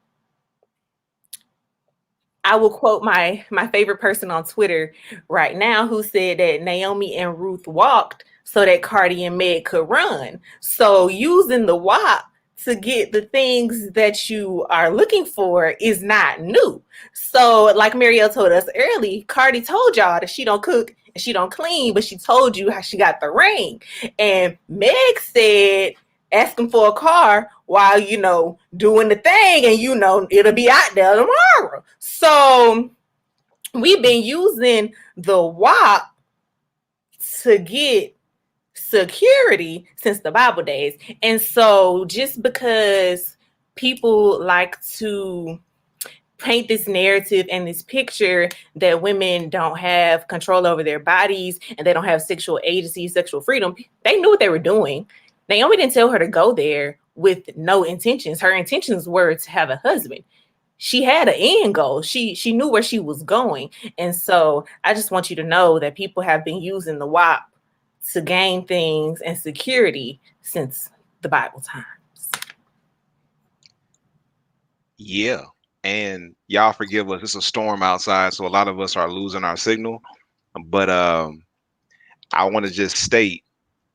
I will quote my favorite person on Twitter right now, who said that Naomi and Ruth walked so that Cardi and Meg could run. So using the WAP to get the things that you are looking for is not new. So like Marielle told us early, Cardi told y'all that she don't cook and she don't clean, but she told you how she got the ring. And Meg said, asking for a car while, doing the thing, and it'll be out there tomorrow. So we've been using the WAP to get security since the Bible days. And so just because people like to paint this narrative and this picture that women don't have control over their bodies and they don't have sexual agency, sexual freedom, they knew what they were doing. Naomi didn't tell her to go there with no intentions. Her intentions were to have a husband. She had an end goal. She knew where she was going. And so I just want you to know that people have been using the WAP to gain things and security since the Bible times. Yeah. And y'all forgive us. It's a storm outside, so a lot of us are losing our signal. But I want to just state,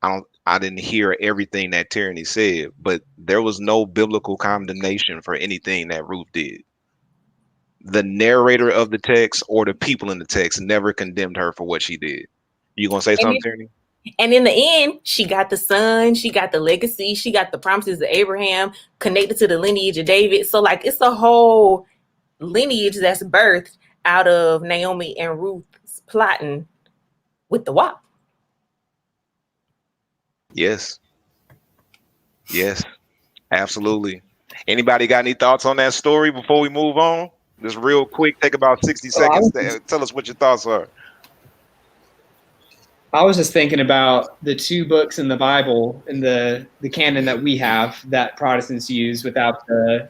I didn't hear everything that Tyranny said, but there was no biblical condemnation for anything that Ruth did. The narrator of the text or the people in the text never condemned her for what she did. You gonna say something, Tyranny? And in the end, she got the son, she got the legacy, she got the promises of Abraham connected to the lineage of David. So like it's a whole lineage that's birthed out of Naomi and Ruth's plotting with the WAP. Yes. Yes, absolutely. Anybody got any thoughts on that story before we move on? Just real quick, take about 60 seconds. Tell us what your thoughts are. I was just thinking about the two books in the Bible, in the canon that we have that Protestants use without the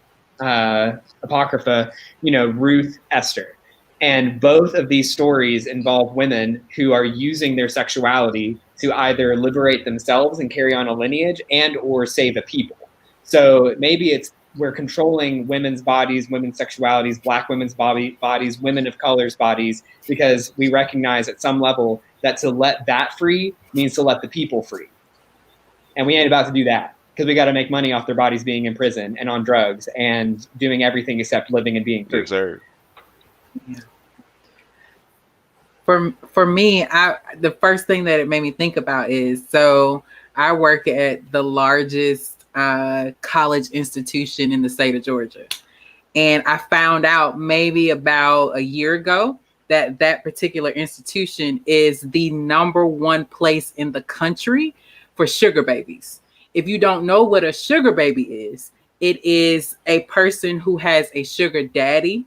Apocrypha, Ruth, Esther. And both of these stories involve women who are using their sexuality to either liberate themselves and carry on a lineage and or save a people. So maybe we're controlling women's bodies, women's sexualities, Black women's bodies, women of color's bodies, because we recognize at some level that to let that free means to let the people free. And we ain't about to do that because we got to make money off their bodies being in prison and on drugs and doing everything except living and being free. Yes, sir. Yeah. For me, the first thing that it made me think about is, so I work at the largest college institution in the state of Georgia. And I found out maybe about a year ago that particular institution is the #1 place in the country for sugar babies. If you don't know what a sugar baby is, it is a person who has a sugar daddy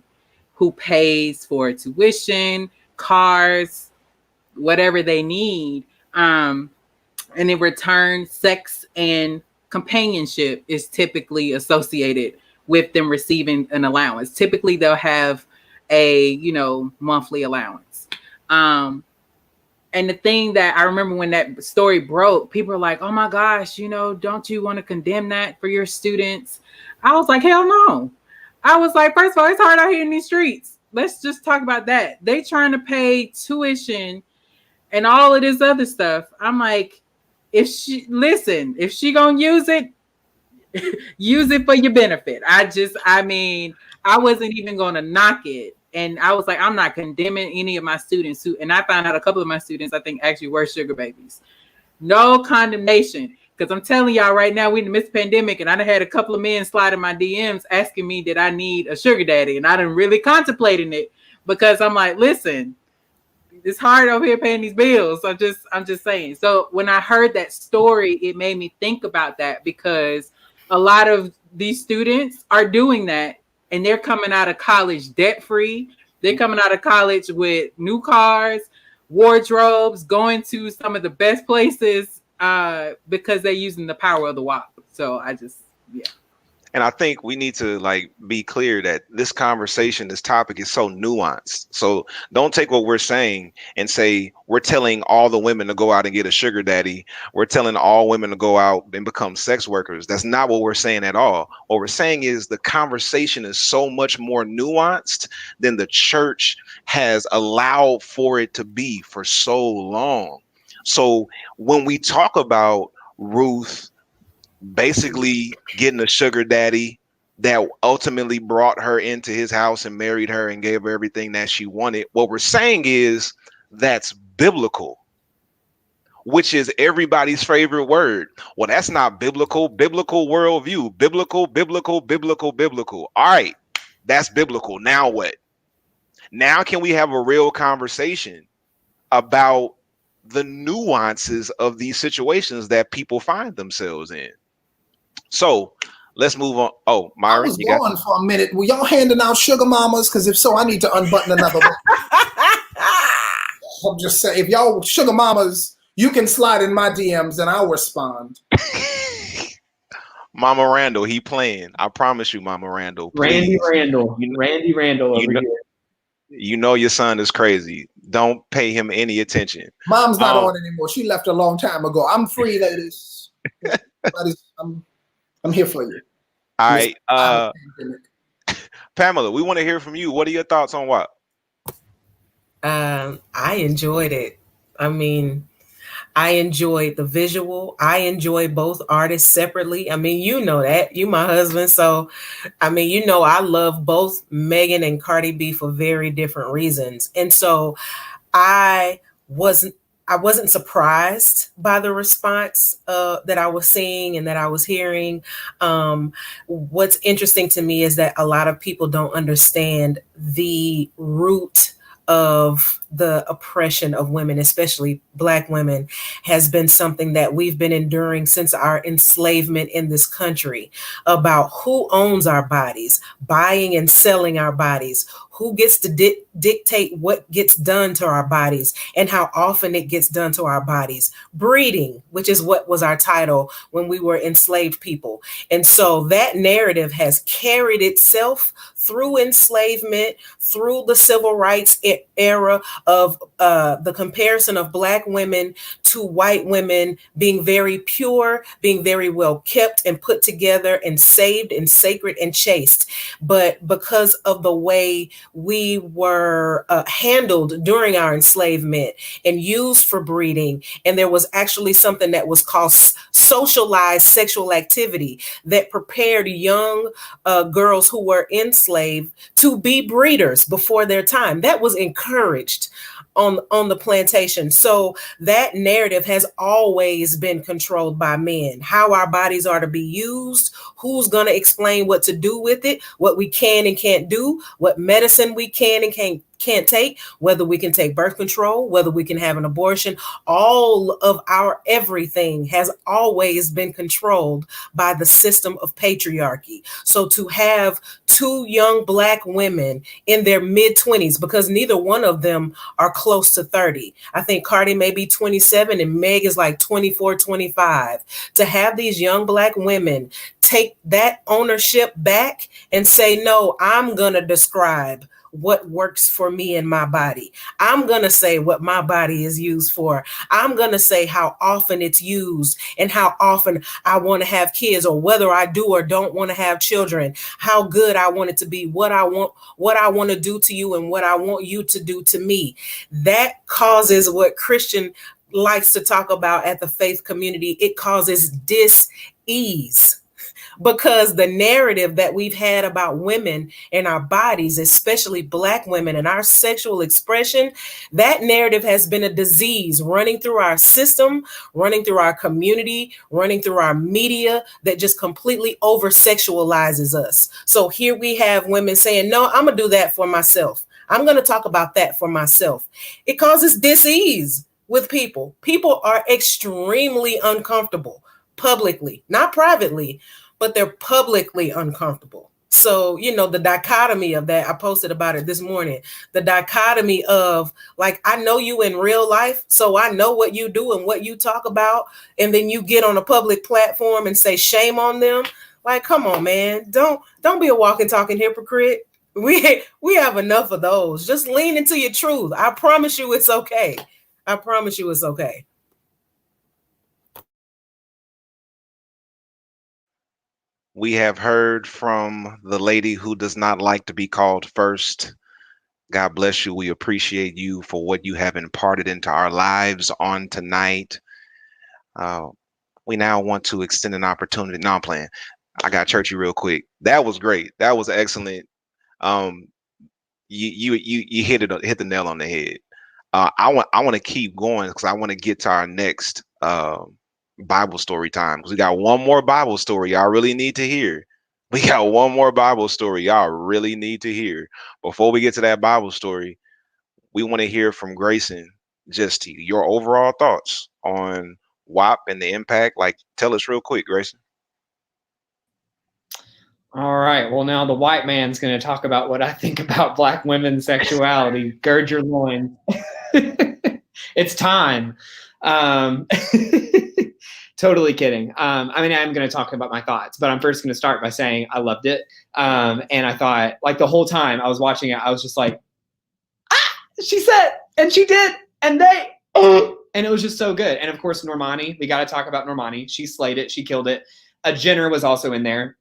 who pays for tuition, cars, whatever they need. And in return, sex and companionship is typically associated with them receiving an allowance. Typically, they'll have a, monthly allowance. And the thing that I remember when that story broke, people were like, oh my gosh, don't you want to condemn that for your students? I was like, hell no. I was like, first of all, it's hard out here in these streets. Let's just talk about that. They trying to pay tuition and all of this other stuff. I'm like, if she gonna use it, use it for your benefit. I wasn't even gonna knock it. And I was like, I'm not condemning any of my students and I found out a couple of my students, I think, actually were sugar babies. No condemnation. Because I'm telling y'all right now, we in the midst of the pandemic, and I done had a couple of men slide in my DMs asking me did I need a sugar daddy. And I done really contemplating it because I'm like, listen, it's hard over here paying these bills. I'm just saying. So when I heard that story, it made me think about that, because a lot of these students are doing that, and they're coming out of college debt free. They're coming out of college with new cars, wardrobes, going to some of the best places because they're using the power of the WAP. So And I think we need to like be clear that this conversation, this topic is so nuanced. So don't take what we're saying and say we're telling all the women to go out and get a sugar daddy. We're telling all women to go out and become sex workers. That's not what we're saying at all. What we're saying is the conversation is so much more nuanced than the church has allowed for it to be for so long. So when we talk about Ruth basically getting a sugar daddy that ultimately brought her into his house and married her and gave her everything that she wanted, what we're saying is that's biblical, which is everybody's favorite word. Well, that's not biblical. Biblical worldview. Biblical. All right, that's biblical. Now what? Now can we have a real conversation about the nuances of these situations that people find themselves in? So let's move on. Oh, Myron, I was you got gone for a minute. Were y'all handing out sugar mamas? Because if so, I need to unbutton another one. I'm just saying, if y'all sugar mamas, you can slide in my DMs and I'll respond. Mama Randall, he playing. I promise you, Mama Randall. Please. Randy Randall over here. You know your son is crazy. Don't pay him any attention. Mom's not on anymore. She left a long time ago. I'm free, ladies. I'm here for you. All right. Pamela, we want to hear from you. What are your thoughts on WAP? I enjoyed it. I mean, I enjoyed the visual. I enjoy both artists separately. I mean, you know that. You my husband. So, I mean, you know, I love both Megan and Cardi B for very different reasons. And so I wasn't surprised by the response that I was seeing and that I was hearing. What's interesting to me is that a lot of people don't understand the root of the oppression of women, especially Black women, has been something that we've been enduring since our enslavement in this country, about who owns our bodies, buying and selling our bodies, who gets to dictate what gets done to our bodies and how often it gets done to our bodies. Breeding, which is what was our title when we were enslaved people. And so that narrative has carried itself through enslavement, through the civil rights era of the comparison of Black women to white women being very pure, being very well kept and put together and saved and sacred and chaste. But because of the way we were handled during our enslavement and used for breeding, and there was actually something that was called socialized sexual activity that prepared young girls who were enslaved to be breeders before their time. That was encouraged on the plantation. So that narrative has always been controlled by men. How our bodies are to be used, who's going to explain what to do with it, what we can and can't do, what medicine we can and can't take, whether we can take birth control, whether we can have an abortion. All of our everything has always been controlled by the system of patriarchy. So to have two young Black women in their mid-20s, because neither one of them are close to 30. I think Cardi may be 27 and Meg is like 24, 25. To have these young Black women take that ownership back and say, no, I'm going to describe what works for me and my body. I'm going to say what my body is used for. I'm going to say how often it's used and how often I want to have kids, or whether I do or don't want to have children, how good I want it to be, what I want to do to you and what I want you to do to me. That causes what Christian likes to talk about at the faith community. It causes dis-ease. Because the narrative that we've had about women and our bodies, especially Black women and our sexual expression, that narrative has been a disease running through our system, running through our community, running through our media that just completely over-sexualizes us. So here we have women saying, no, I'm going to do that for myself. I'm going to talk about that for myself. It causes dis-ease with people. People are extremely uncomfortable publicly, not privately, but they're publicly uncomfortable. So, you know, the dichotomy of that, I posted about it this morning, the dichotomy of like, I know you in real life, so I know what you do and what you talk about. And then you get on a public platform and say, shame on them. Like, come on, man. Don't be a walking, talking hypocrite. We have enough of those. Just lean into your truth. I promise you it's okay. I promise you it's okay. We have heard from the lady who does not like to be called first. God bless you. We appreciate you for what you have imparted into our lives on tonight. We now want to extend an opportunity. No, I'm playing. I got churchy real quick. That was great. That was excellent. You hit the nail on the head. I want to keep going because I want to get to our next Bible story time, because we got one more Bible story y'all really need to hear. We got one more Bible story y'all really need to hear. Before we get to that Bible story, we want to hear from Grayson, just your overall thoughts on WAP and the impact. Like, tell us real quick, Grayson. All right. Well, now the white man's going to talk about what I think about Black women's sexuality. Gird your loins. It's time. Totally kidding. I mean, I'm going to talk about my thoughts, but I'm first going to start by saying I loved it. And I thought, like, the whole time I was watching it, I was just like, she said, and she did, and they, and it was just so good. And of course, Normani, we got to talk about Normani. She slayed it. She killed it. Jenner was also in there,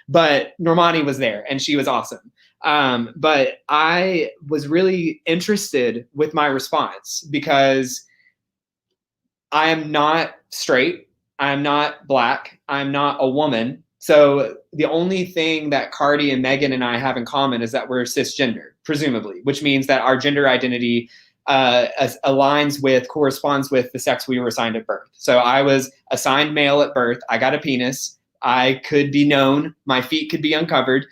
but Normani was there and she was awesome. But I was really interested with my response because I am not straight. I'm not Black. I'm not a woman. So the only thing that Cardi and Megan and I have in common is that we're cisgender, presumably, which means that our gender identity corresponds with the sex we were assigned at birth. So I was assigned male at birth. I got a penis. I could be known. My feet could be uncovered.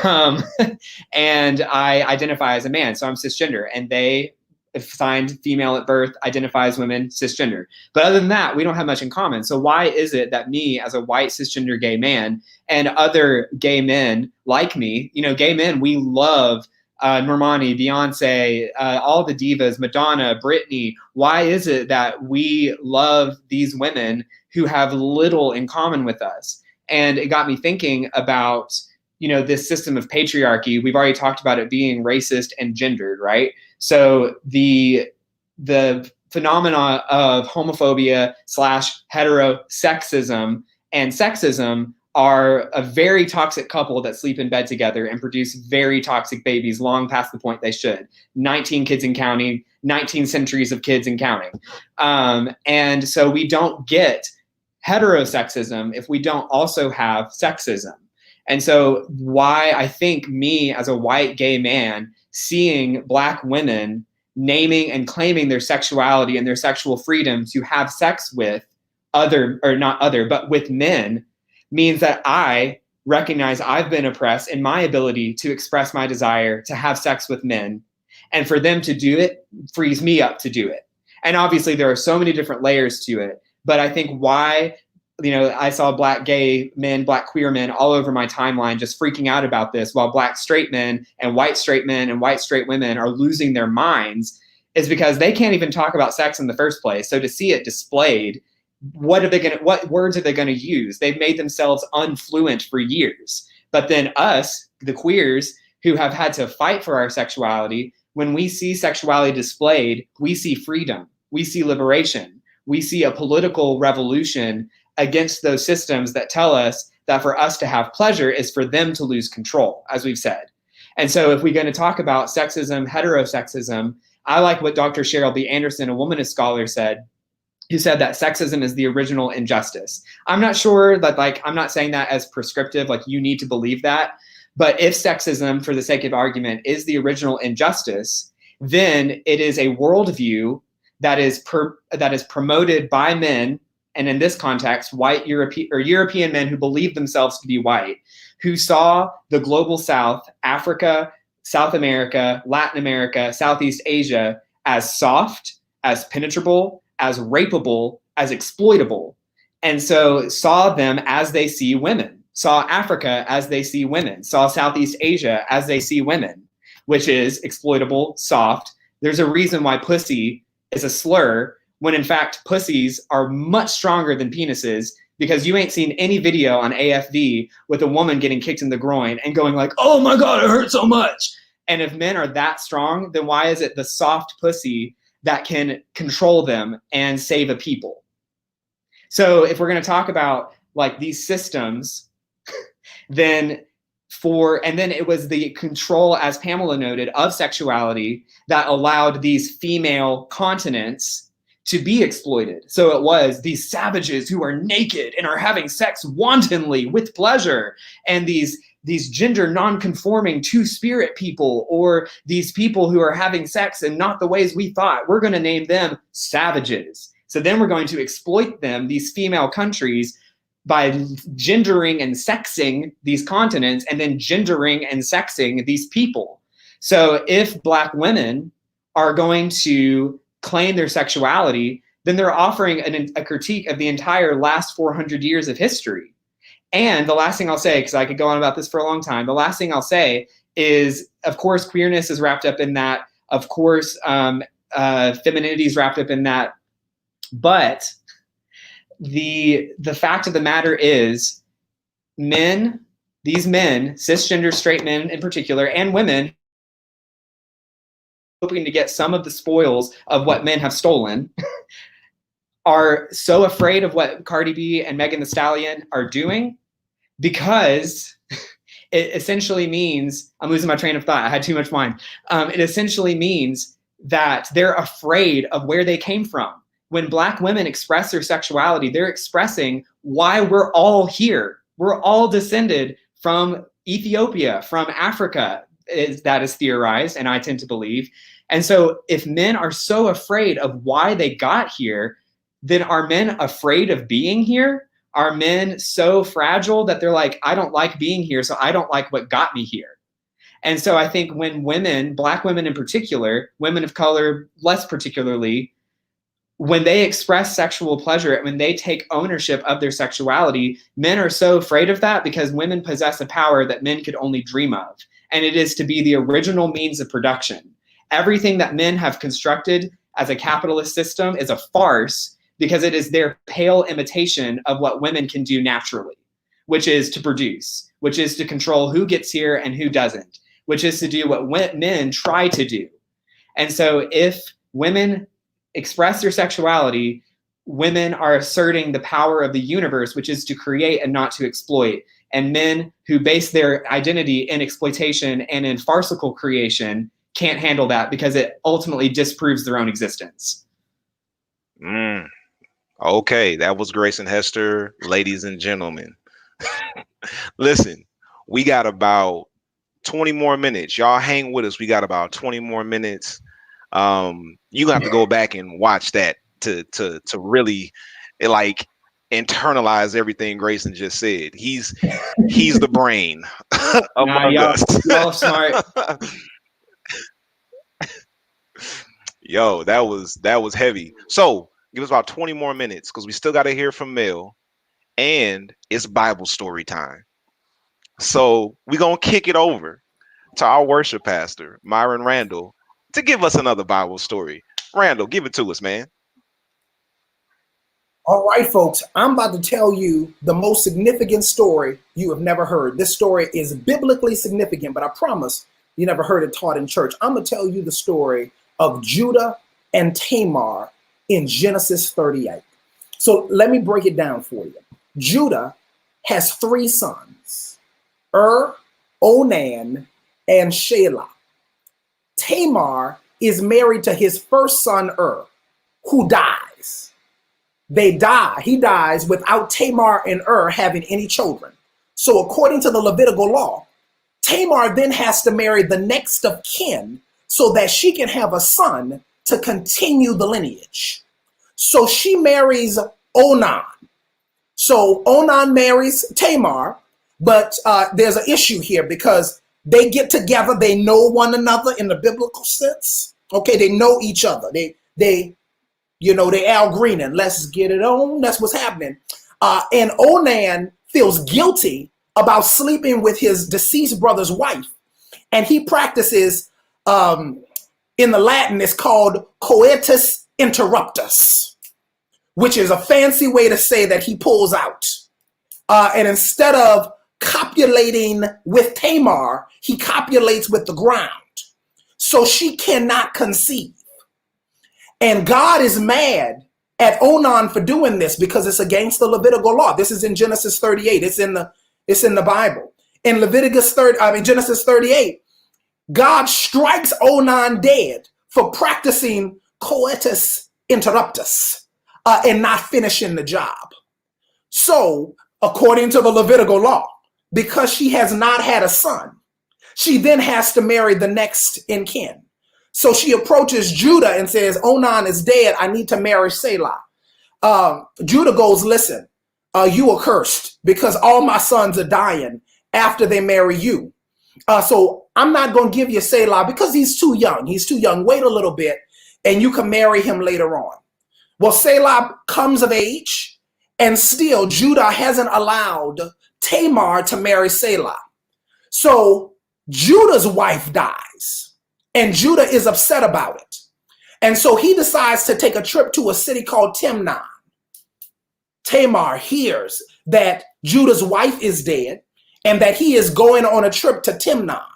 And I identify as a man. So I'm cisgender. And they assigned female at birth, identify as women, cisgender. But other than that, we don't have much in common. So why is it that me as a white cisgender gay man and other gay men like me, gay men, we love Normani, Beyonce, all the divas, Madonna, Britney. Why is it that we love these women who have little in common with us? And it got me thinking about, this system of patriarchy. We've already talked about it being racist and gendered, right? So the phenomena of homophobia / heterosexism and sexism are a very toxic couple that sleep in bed together and produce very toxic babies long past the point they should. 19 kids and counting, 19 centuries of kids and counting. And so we don't get heterosexism if we don't also have sexism. And so why I think me as a white gay man seeing Black women naming and claiming their sexuality and their sexual freedom to have sex with with men means that I recognize I've been oppressed in my ability to express my desire to have sex with men, and for them to do it frees me up to do it. And obviously there are so many different layers to it, but I think why, I saw Black gay men, Black queer men all over my timeline just freaking out about this, while Black straight men and white straight women are losing their minds, is because they can't even talk about sex in the first place. So to see it displayed, what words are they going to use? They've made themselves unfluent for years. But then us, the queers, who have had to fight for our sexuality, when we see sexuality displayed, we see freedom, we see liberation, we see a political revolution against those systems that tell us that for us to have pleasure is for them to lose control, as we've said. And so if we're going to talk about sexism, heterosexism, I like what Dr. Cheryl B. Anderson, a womanist scholar, said, who said that sexism is the original injustice. I'm not sure that, I'm not saying that as prescriptive, you need to believe that. But if sexism, for the sake of argument, is the original injustice, then it is a worldview that is promoted by men, and in this context, white European men who believe themselves to be white, who saw the global South, Africa, South America, Latin America, Southeast Asia as soft, as penetrable, as rapeable, as exploitable. And so saw them as they see women, saw Africa as they see women, saw Southeast Asia as they see women, which is exploitable, soft. There's a reason why pussy is a slur, when in fact pussies are much stronger than penises. because you ain't seen any video on AFV with a woman getting kicked in the groin and going like, oh my God, it hurt so much. And if men are that strong, then why is it the soft pussy that can control them and save a people? So if we're going to talk about like these systems, then it was the control, as Pamela noted, of sexuality that allowed these female continents to be exploited. So it was these savages who are naked and are having sex wantonly with pleasure, and these gender non-conforming two-spirit people, or these people who are having sex in not the ways we thought. We're going to name them savages. So then we're going to exploit them, these female countries, by gendering and sexing these continents, and then gendering and sexing these people. So if Black women are going to claim their sexuality, then they're offering a critique of the entire last 400 years of history. And the last thing I'll say, because I could go on about this for a long time, the last thing I'll say is, of course, queerness is wrapped up in that. Of course, femininity is wrapped up in that. But the fact of the matter is, these men, cisgender straight men in particular, and women, hoping to get some of the spoils of what men have stolen, are so afraid of what Cardi B and Megan Thee Stallion are doing, because it essentially means, I'm losing my train of thought, I had too much wine. It essentially means that they're afraid of where they came from. When Black women express their sexuality, they're expressing why we're all here. We're all descended from Ethiopia, from Africa, that is theorized, and I tend to believe. And so if men are so afraid of why they got here, then are men afraid of being here? Are men so fragile that they're like, I don't like being here, so I don't like what got me here? And so I think when women, Black women in particular, women of color less particularly, when they express sexual pleasure, when they take ownership of their sexuality, men are so afraid of that because women possess a power that men could only dream of. And it is to be the original means of production. Everything that men have constructed as a capitalist system is a farce, because it is their pale imitation of what women can do naturally, which is to produce, which is to control who gets here and who doesn't, which is to do what men try to do. And so if women express their sexuality, women are asserting the power of the universe, which is to create and not to exploit. And men who base their identity in exploitation and in farcical creation can't handle that, because it ultimately disproves their own existence. Okay, that was Grace and Hester, ladies and gentlemen. Listen, we got about 20 more minutes. Y'all hang with us. We got about 20 more minutes. You have to go back and watch that to really like internalize everything Grayson just said. He's the brain among us. Y'all smart. Yo, that was heavy. So give us about 20 more minutes, because we still got to hear from Mel, and it's Bible story time. So we're gonna kick it over to our worship pastor, Myron Randall, to give us another Bible story. Randall, give it to us, man. All right, folks, I'm about to tell you the most significant story you have never heard. This story is biblically significant, but I promise you never heard it taught in church. I'm going to tell you the story of Judah and Tamar in Genesis 38. So let me break it down for you. Judah has 3 sons, Onan, and Shelah. Tamar is married to his first son, who dies. They die. He dies without Tamar and having any children. So according to the Levitical law, Tamar then has to marry the next of kin so that she can have a son to continue the lineage. So she marries Onan. So Onan marries Tamar, but there's an issue here, because they get together, they know one another in the biblical sense. Okay, they know each other. They Al Greening, let's get it on. That's what's happening. And Onan feels guilty about sleeping with his deceased brother's wife. And he practices, in the Latin, it's called coitus interruptus, which is a fancy way to say that he pulls out. And instead of copulating with Tamar, he copulates with the ground. So she cannot conceive. And God is mad at Onan for doing this because it's against the Levitical law. This is in Genesis 38. It's in the Bible. In Genesis 38, God strikes Onan dead for practicing coitus interruptus and not finishing the job. So, according to the Levitical law, because she has not had a son, she then has to marry the next in kin. So she approaches Judah and says, Onan is dead. I need to marry Selah. Judah goes, listen, you are cursed because all my sons are dying after they marry you. So I'm not going to give you Selah because he's too young. He's too young. Wait a little bit and you can marry him later on. Well, Selah comes of age and still Judah hasn't allowed Tamar to marry Selah. So Judah's wife dies and Judah is upset about it. And so he decides to take a trip to a city called Timnah. Tamar hears that Judah's wife is dead and that he is going on a trip to Timnah.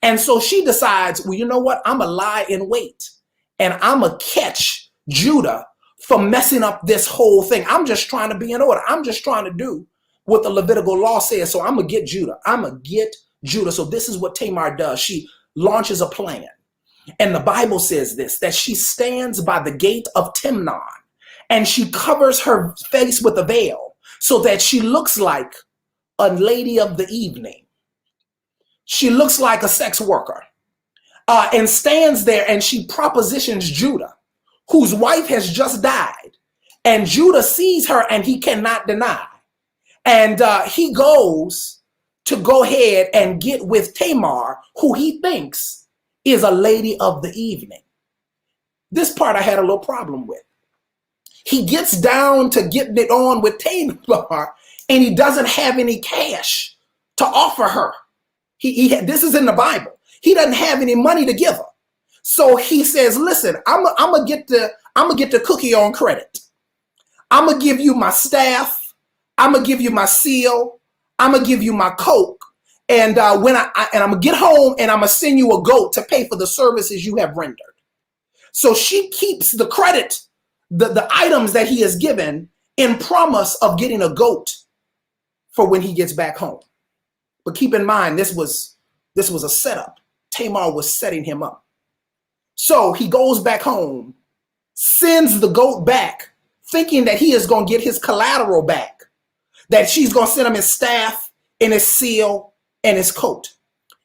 And so she decides, well, you know what? I'm going to lie in wait and I'm going to catch Judah for messing up this whole thing. I'm just trying to be in order. I'm just trying to do what the Levitical law says. So I'm going to get Judah. I'm going to get Judah. So this is what Tamar does. She launches a plan. And the Bible says this, that she stands by the gate of Timnah and she covers her face with a veil so that she looks like a lady of the evening. She looks like a sex worker and stands there and she propositions Judah, whose wife has just died. And Judah sees her and he cannot deny. And he goes to go ahead and get with Tamar, who he thinks is a lady of the evening. This part I had a little problem with. He gets down to getting it on with Tamar and he doesn't have any cash to offer her. This is in the Bible. He doesn't have any money to give her. So he says, listen, I'm gonna get the cookie on credit. I'm gonna give you my staff. I'm gonna give you my seal. I'm gonna give you my coat. And I'm gonna get home and I'm gonna send you a goat to pay for the services you have rendered. So she keeps the credit, the items that he has given in promise of getting a goat for when he gets back home. But keep in mind, this was a setup. Tamar was setting him up. So he goes back home, sends the goat back, thinking that he is going to get his collateral back, that she's going to send him his staff and his seal and his coat.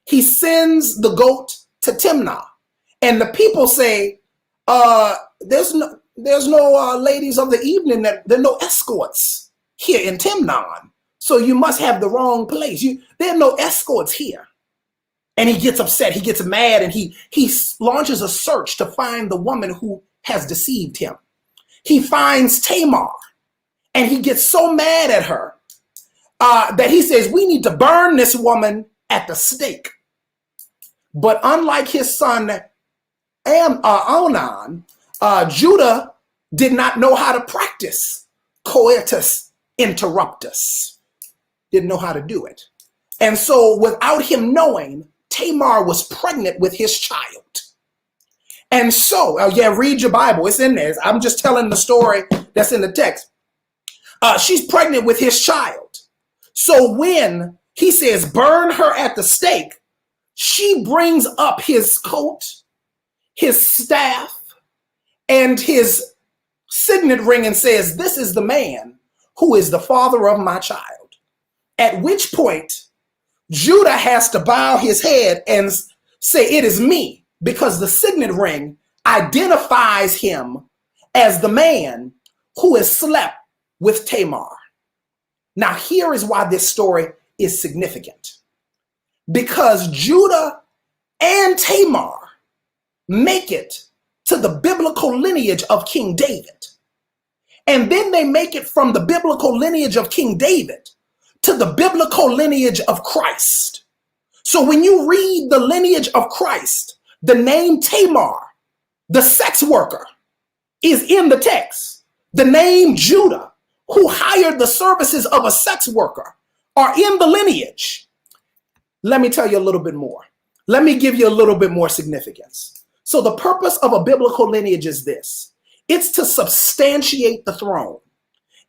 He sends the goat to Timnah, and the people say, there's no ladies of the evening, there are no escorts here in Timnah. So you must have the wrong place. There are no escorts here. And he gets upset, he gets mad, and he launches a search to find the woman who has deceived him. He finds Tamar, and he gets so mad at her that he says, we need to burn this woman at the stake. But unlike his son Onan, Judah did not know how to practice coitus interruptus. Didn't know how to do it. And so without him knowing, Tamar was pregnant with his child. And so, read your Bible. It's in there. I'm just telling the story that's in the text. She's pregnant with his child. So when he says, burn her at the stake, she brings up his coat, his staff, and his signet ring and says, this is the man who is the father of my child. At which point, Judah has to bow his head and say, it is me, because the signet ring identifies him as the man who has slept with Tamar. Now, here is why this story is significant. Because Judah and Tamar make it to the biblical lineage of King David. And then they make it from the biblical lineage of King David to the biblical lineage of Christ. So when you read the lineage of Christ, the name Tamar, the sex worker, is in the text the name Judah, who hired the services of a sex worker, are in the lineage. Let me tell you a little bit more. Let me give you a little bit more significance. So the purpose of a biblical lineage is this. It's to substantiate the throne.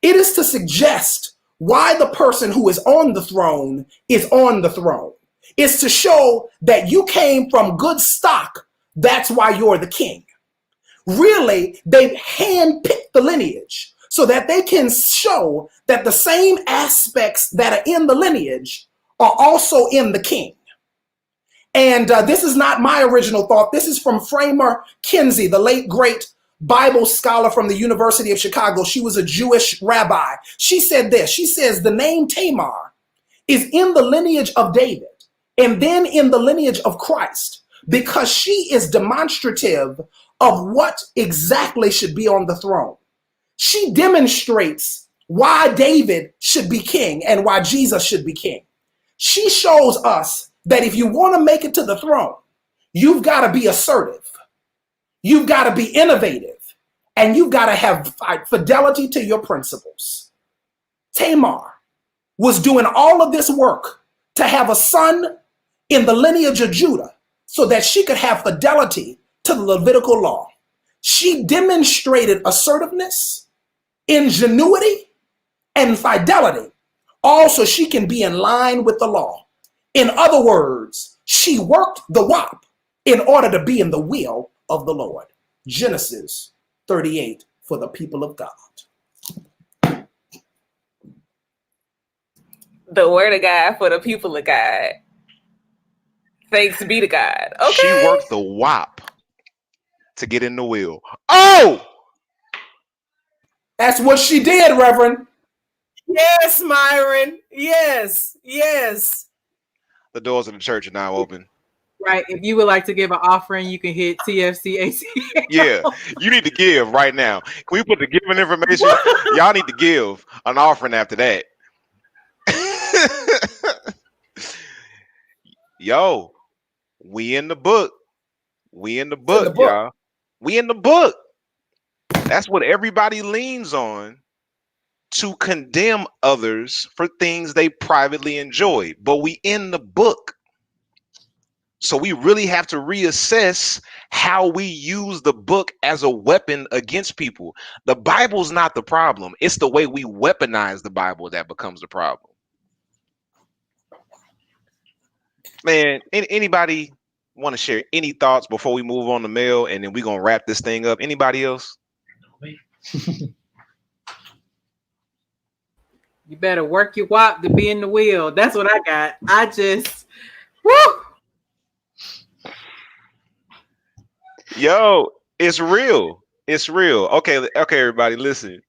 It is to suggest why the person who is on the throne is on the throne. It's to show that you came from good stock. That's why you're the king. Really, they've handpicked the lineage so that they can show that the same aspects that are in the lineage are also in the king. And this is not my original thought. This is from Framer Kinsey, the late great Bible scholar from the University of Chicago. She was a Jewish rabbi. She said this. She says the name Tamar is in the lineage of David and then in the lineage of Christ because she is demonstrative of what exactly should be on the throne. She demonstrates why David should be king and why Jesus should be king. She shows us that if you want to make it to the throne, you've got to be assertive. You've got to be innovative, and you've got to have fidelity to your principles. Tamar was doing all of this work to have a son in the lineage of Judah so that she could have fidelity to the Levitical law. She demonstrated assertiveness, ingenuity, and fidelity, all so she can be in line with the law. In other words, she worked the WAP in order to be in the will of the Lord. Genesis 38 for the people of God. The word of God for the people of God. Thanks be to God. Okay. She worked the WAP to get in the will. Oh! That's what she did, Reverend. Yes, Myron. Yes, yes. The doors of the church are now open. Right. If you would like to give an offering, you can hit TFCAC. Yeah, you need to give right now. Can we put the giving information? Y'all need to give an offering after that. Yo, we in the book. We in the book, y'all. We in the book. That's what everybody leans on to condemn others for things they privately enjoy. But we in the book. So we really have to reassess how we use the book as a weapon against people. The Bible's not the problem. It's the way we weaponize the Bible that becomes the problem. Man, anybody want to share any thoughts before we move on to mail, and then we're going to wrap this thing up? Anybody else? You better work your WAP to be in the wheel. That's what I got. I just, woo! Yo, it's real. It's real. Okay, everybody, listen.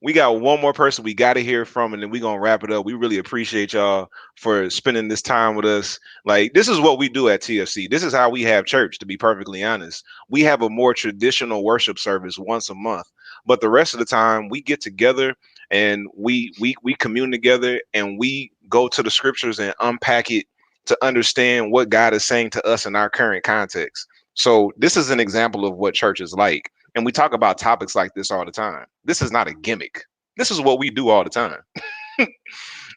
We got one more person we got to hear from, and then we're going to wrap it up. We really appreciate y'all for spending this time with us. Like, this is what we do at TFC. This is how we have church, to be perfectly honest. We have a more traditional worship service once a month, but the rest of the time we get together and we commune together and we go to the scriptures and unpack it to understand what God is saying to us in our current context. So this is an example of what church is like. And we talk about topics like this all the time. This is not a gimmick. This is what we do all the time.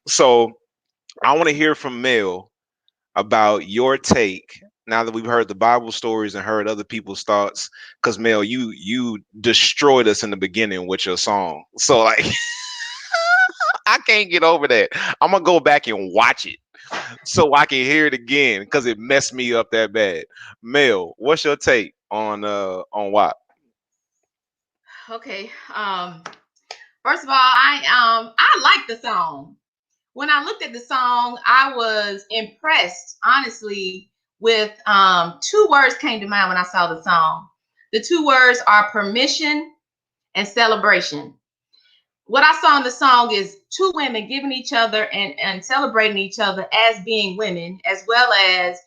So I want to hear from Mel about your take now that we've heard the Bible stories and heard other people's thoughts. Because Mel, you destroyed us in the beginning with your song. So like, I can't get over that. I'm going to go back and watch it so I can hear it again because it messed me up that bad. Mel, what's your take on WAP? Okay. First of all, I like the song. When I looked at the song, I was impressed, honestly, with two words came to mind when I saw the song. The two words are permission and celebration. What I saw in the song is two women giving each other and celebrating each other as being women, as well as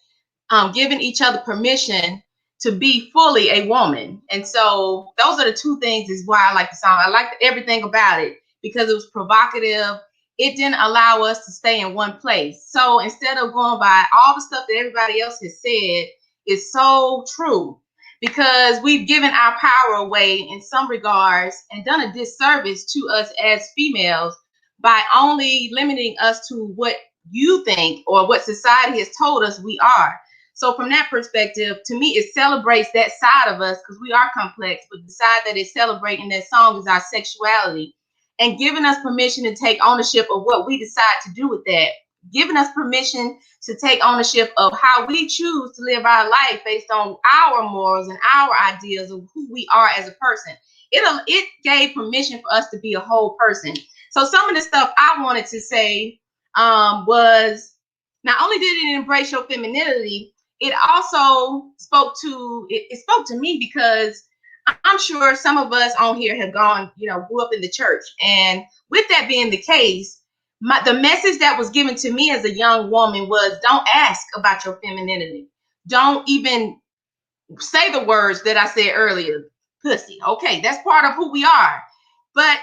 giving each other permission to be fully a woman. And so those are the two things is why I like the song. I liked everything about it because it was provocative. It didn't allow us to stay in one place. So instead of going by all the stuff that everybody else has said, is so true. because we've given our power away in some regards and done a disservice to us as females by only limiting us to what you think or what society has told us we are. So from that perspective, to me, it celebrates that side of us because we are complex, but the side that it's celebrating that song is our sexuality and giving us permission to take ownership of what we decide to do with that, giving us permission to take ownership of how we choose to live our life based on our morals and our ideas of who we are as a person. It gave permission for us to be a whole person. So some of the stuff I wanted to say was not only did it embrace your femininity, it also spoke to me because I'm sure some of us on here have gone, grew up in the church. And with that being the case, the message that was given to me as a young woman was, don't ask about your femininity. Don't even say the words that I said earlier, pussy. Okay, that's part of who we are. But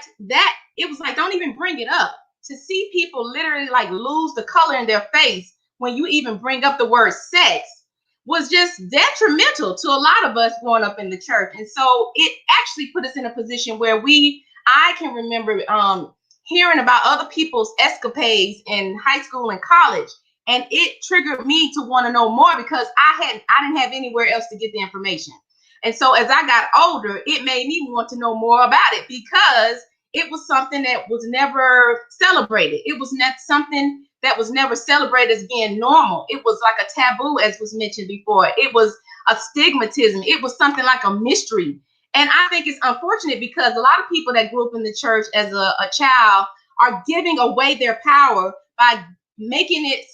it was like, don't even bring it up. To see people literally like lose the color in their face when you even bring up the word sex was just detrimental to a lot of us growing up in the church. And so it actually put us in a position where I can remember hearing about other people's escapades in high school and college. And it triggered me to want to know more because I didn't have anywhere else to get the information. And so as I got older, it made me want to know more about it because it was something that was never celebrated. It was not something that was never celebrated as being normal. It was like a taboo, as was mentioned before. It was a stigmatism. It was something like a mystery. And I think it's unfortunate because a lot of people that grew up in the church as a child are giving away their power by making it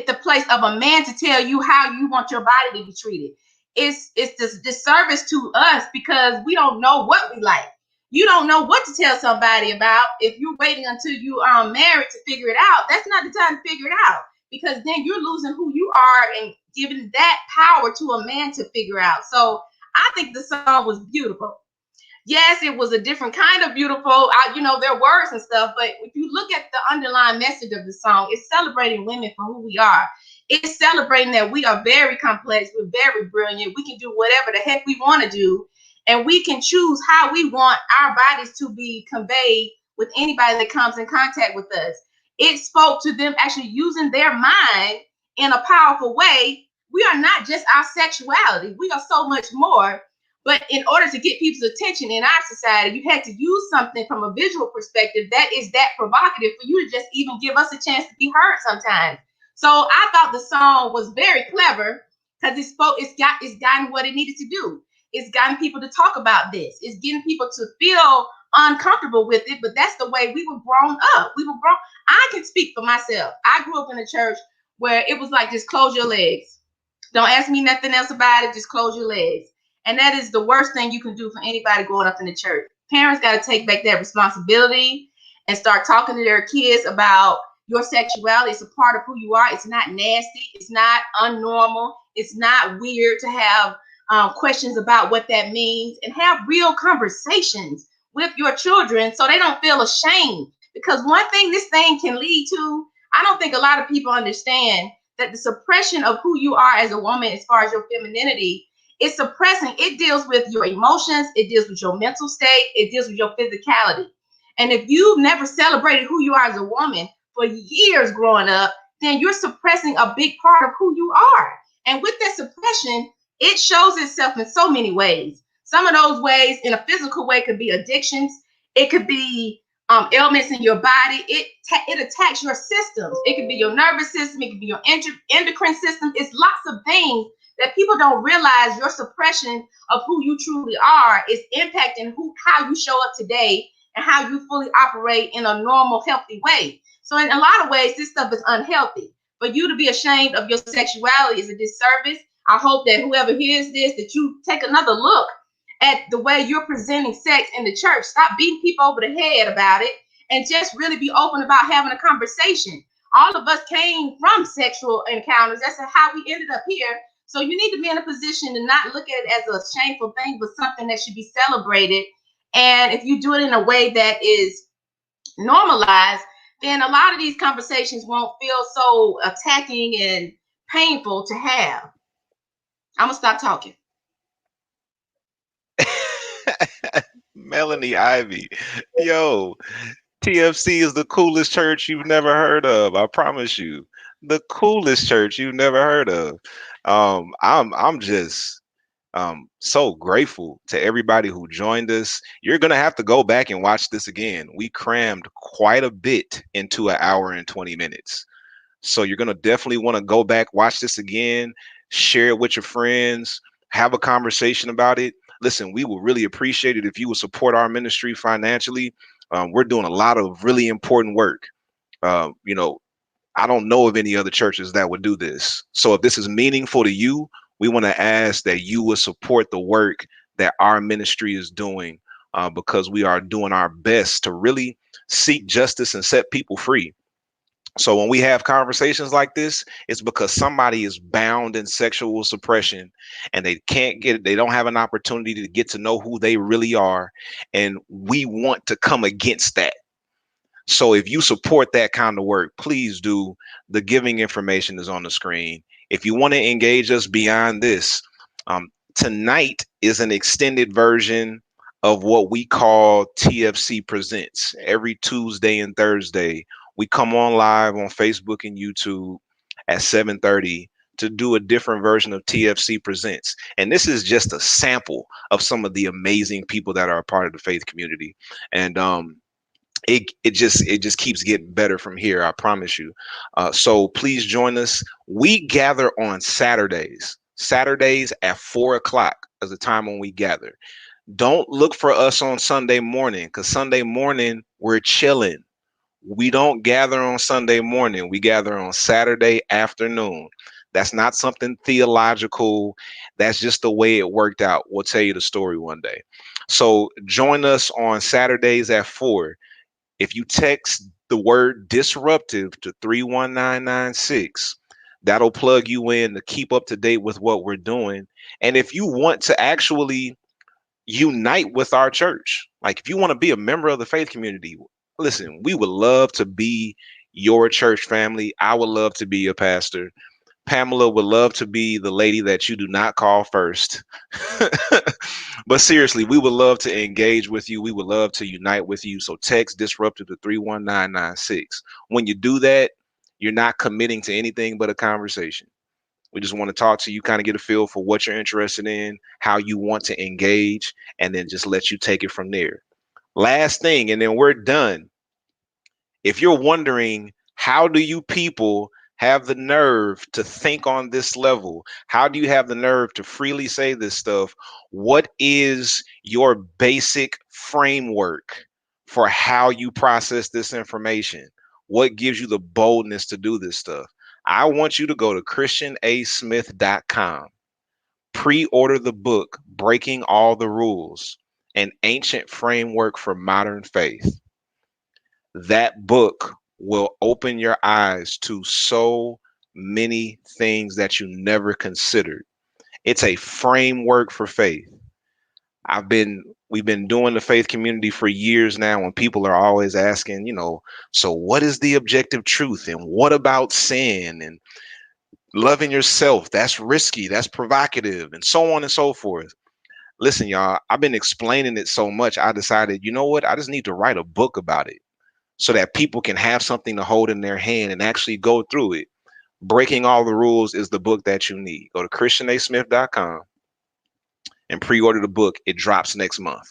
the place of a man to tell you how you want your body to be treated. It's this disservice to us because we don't know what we like. You don't know what to tell somebody about. If you're waiting until you are married to figure it out, that's not the time to figure it out because then you're losing who you are and giving that power to a man to figure out. So I think the song was beautiful. Yes, it was a different kind of beautiful, their words and stuff. But if you look at the underlying message of the song, it's celebrating women for who we are. It's celebrating that we are very complex. We're very brilliant. We can do whatever the heck we want to do. And we can choose how we want our bodies to be conveyed with anybody that comes in contact with us. It spoke to them actually using their mind in a powerful way. We are not just our sexuality. We are so much more. But in order to get people's attention in our society, you had to use something from a visual perspective that is that provocative for you to just even give us a chance to be heard sometimes. So I thought the song was very clever because it's gotten what it needed to do. It's gotten people to talk about this. It's getting people to feel uncomfortable with it, but that's the way we were grown up. I can speak for myself. I grew up in a church where it was like, just close your legs. Don't ask me nothing else about it. Just close your legs. And that is the worst thing you can do for anybody growing up in the church. Parents got to take back that responsibility and start talking to their kids about your sexuality. It's a part of who you are. It's not nasty. It's not unnormal. It's not weird to have questions about what that means, and have real conversations with your children so they don't feel ashamed. Because one thing this thing can lead to, I don't think a lot of people understand that the suppression of who you are as a woman, as far as your femininity, is suppressing. It deals with your emotions. It deals with your mental state. It deals with your physicality. And if you've never celebrated who you are as a woman for years growing up, then you're suppressing a big part of who you are. And with that suppression, it shows itself in so many ways. Some of those ways in a physical way could be addictions. It could be ailments in your body. It attacks your systems. It could be your nervous system. It could be your endocrine system. It's lots of things that people don't realize. Your suppression of who you truly are is impacting how you show up today and how you fully operate in a normal, healthy way. So in a lot of ways, this stuff is unhealthy. For you to be ashamed of your sexuality is a disservice. I hope that whoever hears this, that you take another look at the way you're presenting sex in the church. Stop beating people over the head about it and just really be open about having a conversation. All of us came from sexual encounters. That's how we ended up here. So you need to be in a position to not look at it as a shameful thing, but something that should be celebrated. And if you do it in a way that is normalized, then a lot of these conversations won't feel so attacking and painful to have. I'm gonna stop talking. Melanie Ivy, yo, TFC is the coolest church you've never heard of. I promise you, the coolest church you've never heard of. I'm just so grateful to everybody who joined us. You're gonna have to go back and watch this again. We crammed quite a bit into an hour and 20 minutes. So you're gonna definitely want to go back, watch this again, share it with your friends, have a conversation about it. Listen, we will really appreciate it if you would support our ministry financially. We're doing a lot of really important work. You know, I don't know of any other churches that would do this. So if this is meaningful to you, we want to ask that you would support the work that our ministry is doing, because we are doing our best to really seek justice and set people free. So when we have conversations like this, it's because somebody is bound in sexual suppression and they can't get it. They don't have an opportunity to get to know who they really are. And we want to come against that. So if you support that kind of work, please do. The giving information is on the screen. If you want to engage us beyond this, tonight is an extended version of what we call TFC Presents. Every Tuesday and Thursday, we come on live on Facebook and YouTube at 7:30 to do a different version of TFC Presents. And this is just a sample of some of the amazing people that are a part of the faith community. And it just keeps getting better from here, I promise you. So please join us. We gather on Saturdays at 4 o'clock is the time when we gather. Don't look for us on Sunday morning, because Sunday morning we're chilling. We don't gather on Sunday morning. We gather on Saturday afternoon. That's not something theological. That's just the way it worked out. We'll tell you the story one day. So join us on Saturdays at 4. If you text the word disruptive to 31996, that'll plug you in to keep up to date with what we're doing. And if you want to actually unite with our church, like if you want to be a member of the faith community, listen, we would love to be your church family. I would love to be your pastor. Pamela would love to be the lady that you do not call first. But seriously, we would love to engage with you. We would love to unite with you. So text disruptive to 31996. When you do that, you're not committing to anything but a conversation. We just want to talk to you, kind of get a feel for what you're interested in, how you want to engage, and then just let you take it from there. Last thing, and then we're done. If you're wondering, how do you people have the nerve to think on this level? How do you have the nerve to freely say this stuff? What is your basic framework for how you process this information? What gives you the boldness to do this stuff? I want you to go to christianasmith.com, pre-order the book, Breaking All the Rules, an ancient framework for modern faith. That book will open your eyes to so many things that you never considered. It's a framework for faith. We've been doing the faith community for years now, when people are always asking, so what is the objective truth? And what about sin? And loving yourself, that's risky, that's provocative, and so on and so forth. Listen, y'all, I've been explaining it so much, I decided, you know what? I just need to write a book about it, so that people can have something to hold in their hand and actually go through it. Breaking All the Rules is the book that you need. Go to christianasmith.com and pre-order the book. It drops next month.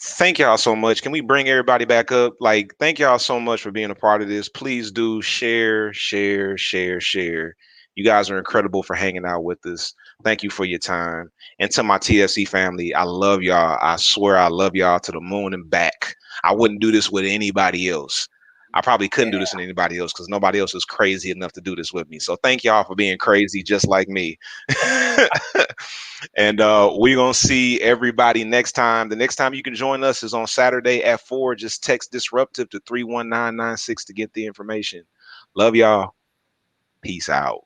Thank y'all so much. Can we bring everybody back up? Thank y'all so much for being a part of this. Please do share. You guys are incredible for hanging out with us. Thank you for your time. And to my TFC family, I love y'all. I swear I love y'all to the moon and back. I wouldn't do this with anybody else. I probably couldn't do this with anybody else, because nobody else is crazy enough to do this with me. So thank y'all for being crazy just like me. And we're going to see everybody next time. The next time you can join us is on Saturday at 4. Just text disruptive to 31996 to get the information. Love y'all. Peace out.